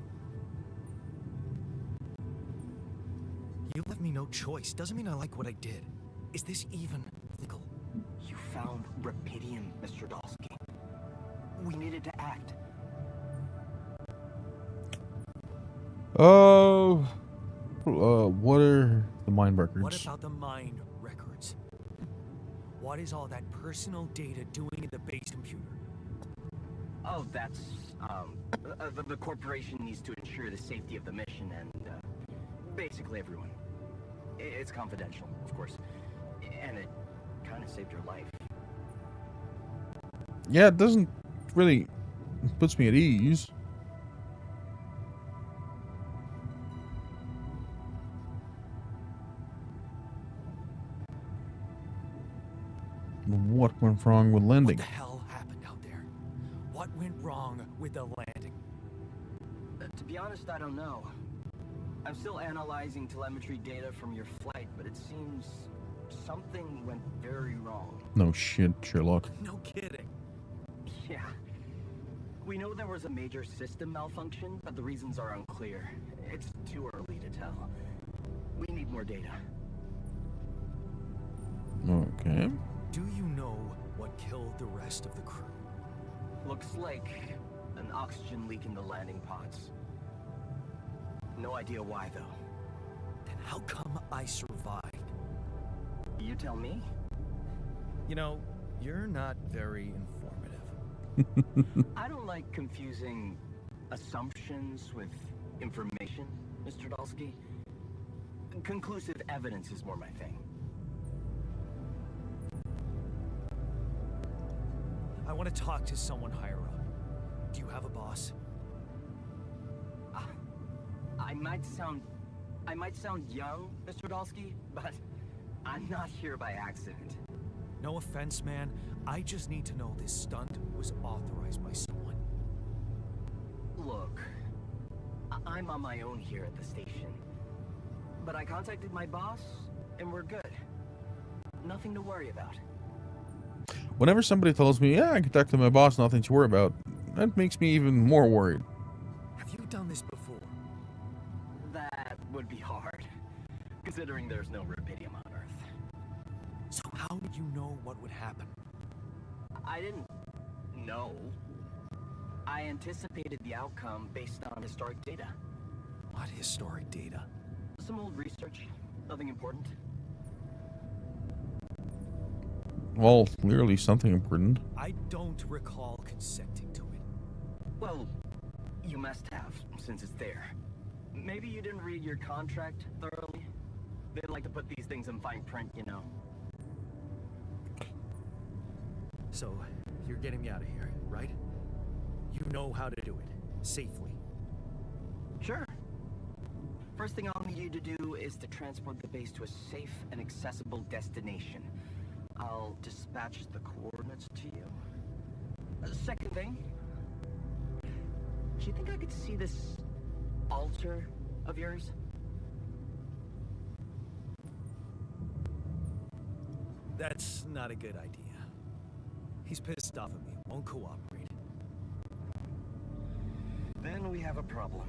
[SPEAKER 2] You left me no choice. Doesn't mean I like what I did. Is this even legal?
[SPEAKER 5] You found Rapidium, Mr. Dalsky. We needed to act.
[SPEAKER 1] What are the mind records?
[SPEAKER 2] What about the mind records? What is all that personal data doing in the base computer?
[SPEAKER 5] Oh, that's, the corporation needs to ensure the safety of the mission and, basically everyone. It's confidential, of course. And it kind of saved your life.
[SPEAKER 1] Yeah, it doesn't really puts me at ease. What went wrong with
[SPEAKER 2] What
[SPEAKER 1] landing?
[SPEAKER 2] the hell happened out there? What went wrong with the landing?
[SPEAKER 5] To be honest, I don't know. I'm still analyzing telemetry data from your flight, but it seems something went very wrong.
[SPEAKER 1] No shit, Sherlock.
[SPEAKER 2] No kidding.
[SPEAKER 5] Yeah. We know there was a major system malfunction, but the reasons are unclear. It's too early to tell. We need more data.
[SPEAKER 1] Okay.
[SPEAKER 2] Do you know what killed the rest of the crew?
[SPEAKER 5] Looks like an oxygen leak in the landing pods. No idea why, though.
[SPEAKER 2] Then how come I survived?
[SPEAKER 5] You tell me?
[SPEAKER 2] You know, you're not very informative.
[SPEAKER 5] I don't like confusing assumptions with information, Mr. Dalsky. Conclusive evidence is more my thing.
[SPEAKER 2] I want to talk to someone higher up. Do you have a boss?
[SPEAKER 5] I might sound young, Mr. Dalsky, but I'm not here by accident.
[SPEAKER 2] No offense, man. I just need to know this stunt was authorized by someone.
[SPEAKER 5] Look, I'm on my own here at the station. But I contacted my boss, and we're good. Nothing to worry about.
[SPEAKER 1] Whenever somebody tells me, yeah, I can talk to my boss, nothing to worry about, that makes me even more worried.
[SPEAKER 2] Have you done this before?
[SPEAKER 5] That would be hard, considering there's no rubidium on Earth.
[SPEAKER 2] So how did you know what would happen?
[SPEAKER 5] I didn't know. I anticipated the outcome based on historic data.
[SPEAKER 2] What historic data?
[SPEAKER 5] Some old research, nothing important.
[SPEAKER 1] Well, clearly something important.
[SPEAKER 2] I don't recall consenting to it.
[SPEAKER 5] Well, you must have, since it's there. Maybe you didn't read your contract thoroughly. They like to put these things in fine print, you know.
[SPEAKER 2] So, you're getting me out of here, right? You know how to do it, safely.
[SPEAKER 5] Sure. First thing I'll need you to do is to transport the base to a safe and accessible destination. I'll dispatch the coordinates to you. Second thing, do you think I could see this altar of yours?
[SPEAKER 2] That's not a good idea. He's pissed off at me, won't cooperate.
[SPEAKER 5] Then we have a problem.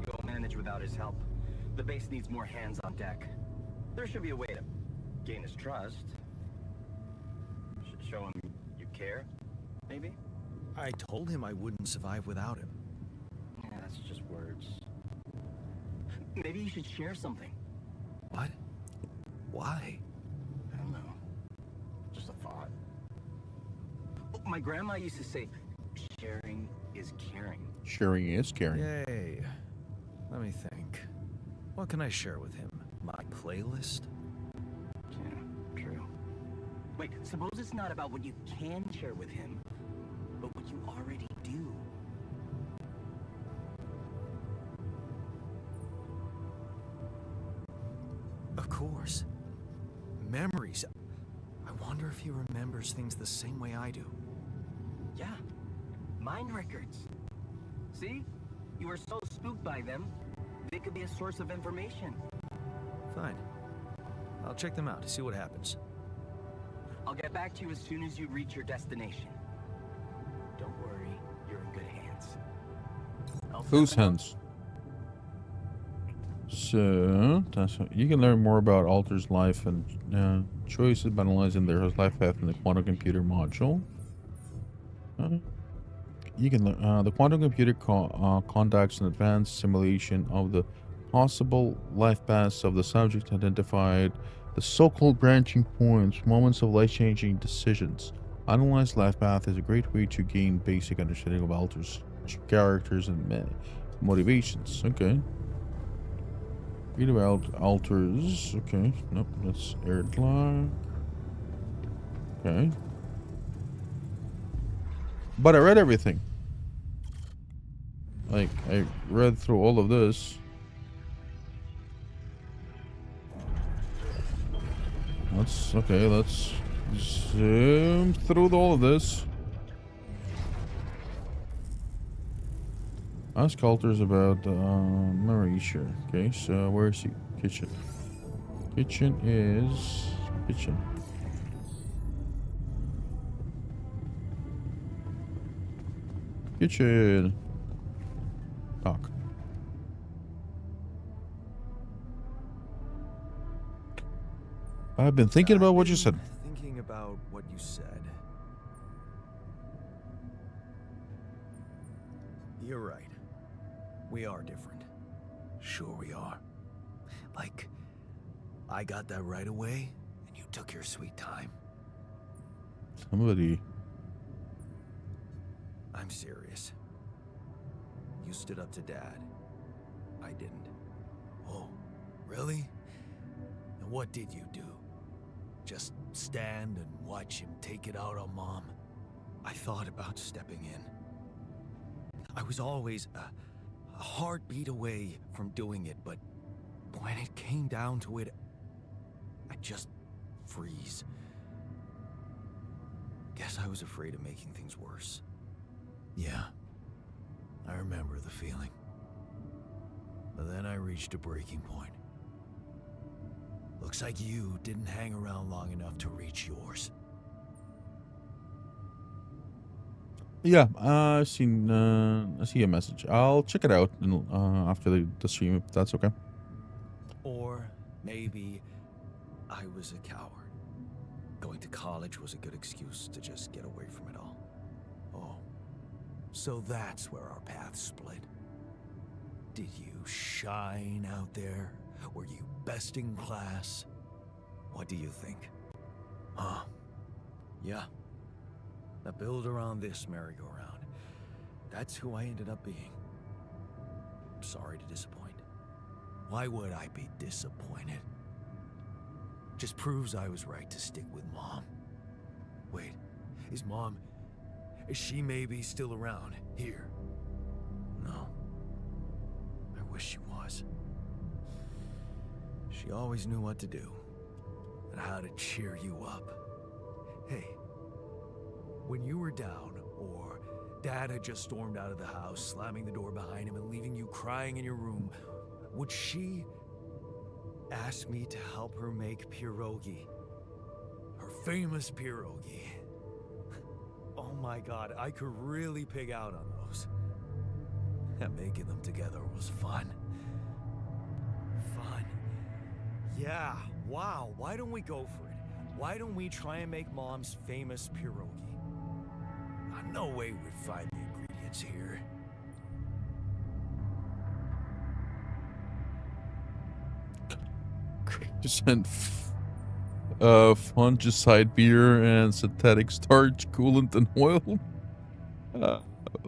[SPEAKER 5] You won't manage without his help. The base needs more hands on deck. There should be a way to gain his trust. Show him you care, maybe?
[SPEAKER 2] I told him I wouldn't survive without him.
[SPEAKER 5] Yeah, that's just words. Maybe you should share something.
[SPEAKER 2] What? Why?
[SPEAKER 5] I don't know. Just a thought. My grandma used to say, sharing is caring.
[SPEAKER 1] Sharing is caring.
[SPEAKER 2] Yay. Let me think. What can I share with him? My playlist?
[SPEAKER 5] Yeah, true. Wait, suppose it's not about what you can share with him, but what you already do.
[SPEAKER 2] Of course. Memories. I wonder if he remembers things the same way I do.
[SPEAKER 5] Yeah, mind records. See? You were so spooked by them, they could be a source of information.
[SPEAKER 2] Fine. I'll check them out to see what happens.
[SPEAKER 5] I'll get back to you as soon as you reach your destination. Don't worry, you're in good hands.
[SPEAKER 1] Whose hands? So, you can learn more about Alter's life and choices by analyzing their life path in the quantum computer module. You can learn the quantum computer conducts an advanced simulation of the possible life paths of the subject, identified the so-called branching points, moments of life-changing decisions. Analyze life path is a great way to gain basic understanding of Alter's characters and motivations. Okay. Read about Alters. Okay. Nope. That's Erdlock. Okay. But I read everything. Like, I read through all of this. Let's zoom through all of this. Ask Alters about Marisha. Okay, so where's the kitchen? Kitchen. Kitchen. Talk. I've been thinking about what you said.
[SPEAKER 2] Thinking about what you said. You're right. We are different. Sure we are. Like, I got that right away, and you took your sweet time.
[SPEAKER 1] Somebody.
[SPEAKER 2] I'm serious. You stood up to Dad. I didn't. Oh, really? And what did you do? Just stand and watch him take it out on Mom? I thought about stepping in. I was always a heartbeat away from doing it, but when it came down to it, I'd just freeze. Guess I was afraid of making things worse. Yeah, I remember the feeling. But then I reached a breaking point. Looks like you didn't hang around long enough to reach yours.
[SPEAKER 1] Yeah, I see a message. I'll check it out after the stream, if that's okay.
[SPEAKER 2] Or maybe I was a coward. Going to college was a good excuse to just get away from it all. Oh, so that's where our paths split. Did you shine out there? Were you best in class? What do you think? Huh? Yeah. Now build around this merry-go-round. That's who I ended up being. Sorry to disappoint. Why would I be disappointed? Just proves I was right to stick with Mom. Wait, is she maybe still around here? No. I wish she was. She always knew what to do and how to cheer you up. Hey, when you were down or Dad had just stormed out of the house, slamming the door behind him and leaving you crying in your room, would she ask me to help her make pierogi? Her famous pierogi. Oh my God, I could really pig out on those. And making them together was fun. Fun. Yeah, wow, why don't we go for it? Why don't we try and make Mom's famous pierogi? No way we'd find the ingredients here.
[SPEAKER 1] Just sent fungicide beer and synthetic starch, coolant, and oil.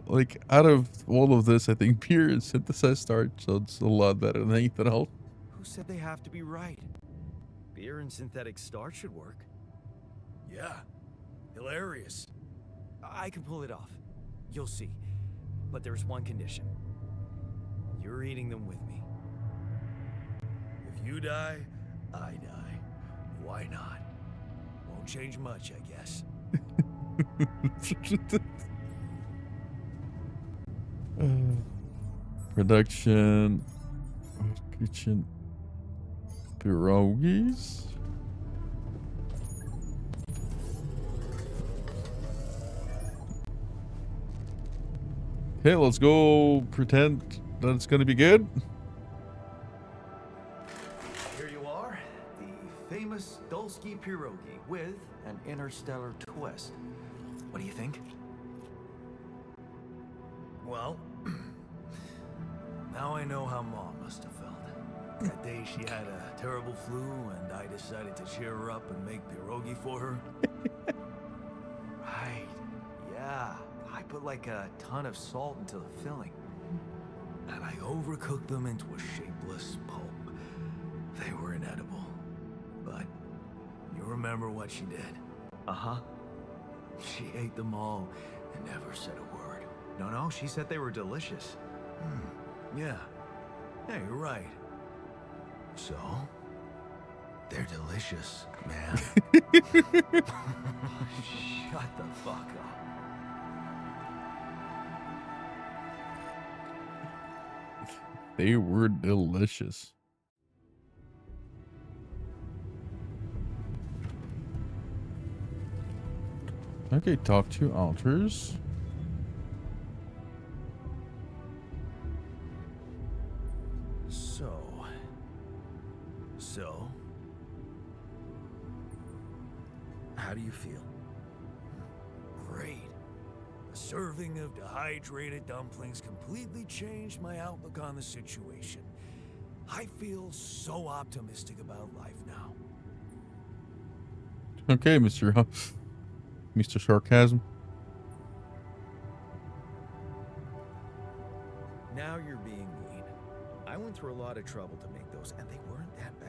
[SPEAKER 1] Like, out of all of this, I think beer is synthesized starch, so it's a lot better than anything else.
[SPEAKER 2] Who said they have to be right? Beer and synthetic starch should work. Yeah, hilarious. I can pull it off. You'll see. But there's one condition. You're eating them with me. If you die, I die. Why not? Won't change much, I guess.
[SPEAKER 1] Production. Kitchen. Pierogies. Okay, let's go pretend that it's gonna be good.
[SPEAKER 2] Here you are, the famous Dulski pierogi with an interstellar twist. What do you think? Well, now I know how Mom must have felt. That day she had a terrible flu and I decided to cheer her up and make pierogi for her. Right, yeah. I put like a ton of salt into the filling. And I overcooked them into a shapeless pulp. They were inedible. But you remember what she did? Uh-huh. She ate them all and never said a word. No, she said they were delicious. Yeah. Yeah, you're right. So, they're delicious, man. Shut the fuck up.
[SPEAKER 1] They were delicious. Okay, talk to altars.
[SPEAKER 2] So, how do you feel? Great. A serving of dehydrated dumplings completely changed my outlook on the situation. I feel so optimistic about life now.
[SPEAKER 1] Okay, Mr. Mr. Sarcasm.
[SPEAKER 2] Now you're being mean. I went through a lot of trouble to make those, and they weren't that bad.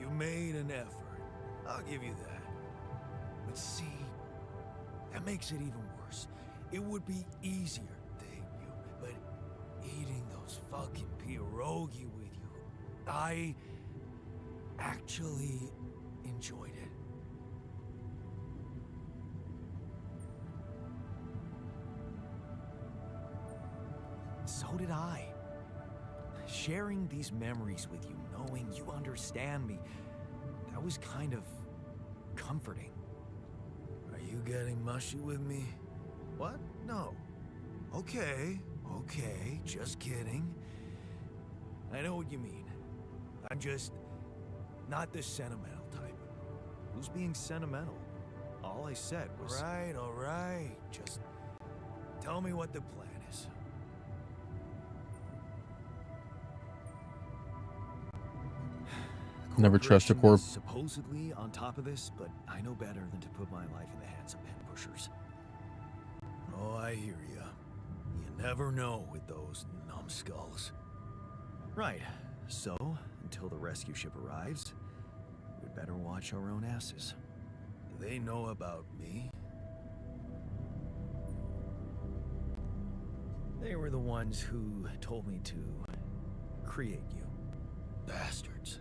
[SPEAKER 2] You made an effort. I'll give you that. But see, that makes it even worse. It would be easier, thank you, but eating those fucking pierogi with you, I actually enjoyed it. So did I. Sharing these memories with you, knowing you understand me, that was kind of comforting. Are you getting mushy with me? What? No. Okay, just kidding. I know what you mean. I'm just not the sentimental type. Who's being sentimental? All I said was... All right. Just tell me what the plan is.
[SPEAKER 1] Never trust a corp.
[SPEAKER 2] Supposedly on top of this, but I know better than to put my life in the hands of pen pushers. Oh, I hear ya. You never know with those numbskulls. Right. So, until the rescue ship arrives, we'd better watch our own asses. Do they know about me? They were the ones who told me to create you. Bastards.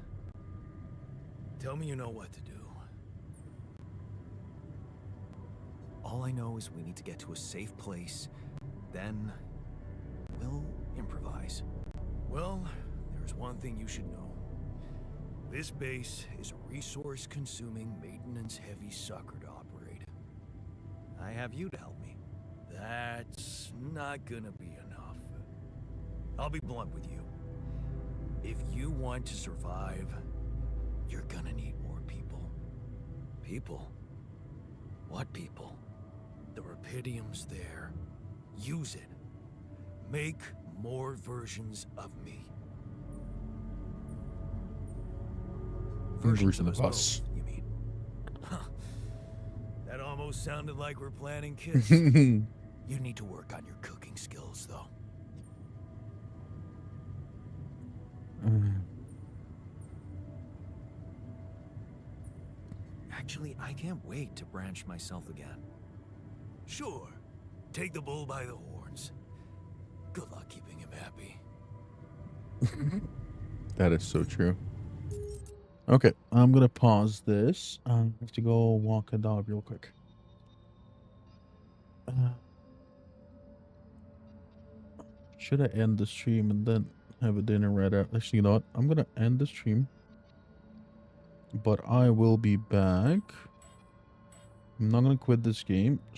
[SPEAKER 2] Tell me you know what to do. All I know is we need to get to a safe place, then we'll improvise. Well, there's one thing you should know. This base is a resource-consuming, maintenance-heavy sucker to operate. I have you to help me. That's not gonna be enough. I'll be blunt with you. If you want to survive, you're gonna need more people. People? What people? The Rapidium's there. Use it. Make more versions of me.
[SPEAKER 1] Version of
[SPEAKER 2] us
[SPEAKER 1] us.
[SPEAKER 2] both, you mean? almost sounded like we're planning kiss. You need to work on your cooking skills, though. Actually, I can't wait to branch myself again. Sure, take the bull by the horns. Good luck keeping him happy.
[SPEAKER 1] That is so true. Okay, I'm gonna pause this. I have to go walk a dog real quick. Should I end the stream and then have a dinner right after? Actually, you know what? I'm gonna end the stream, but I will be back. I'm not gonna quit this game.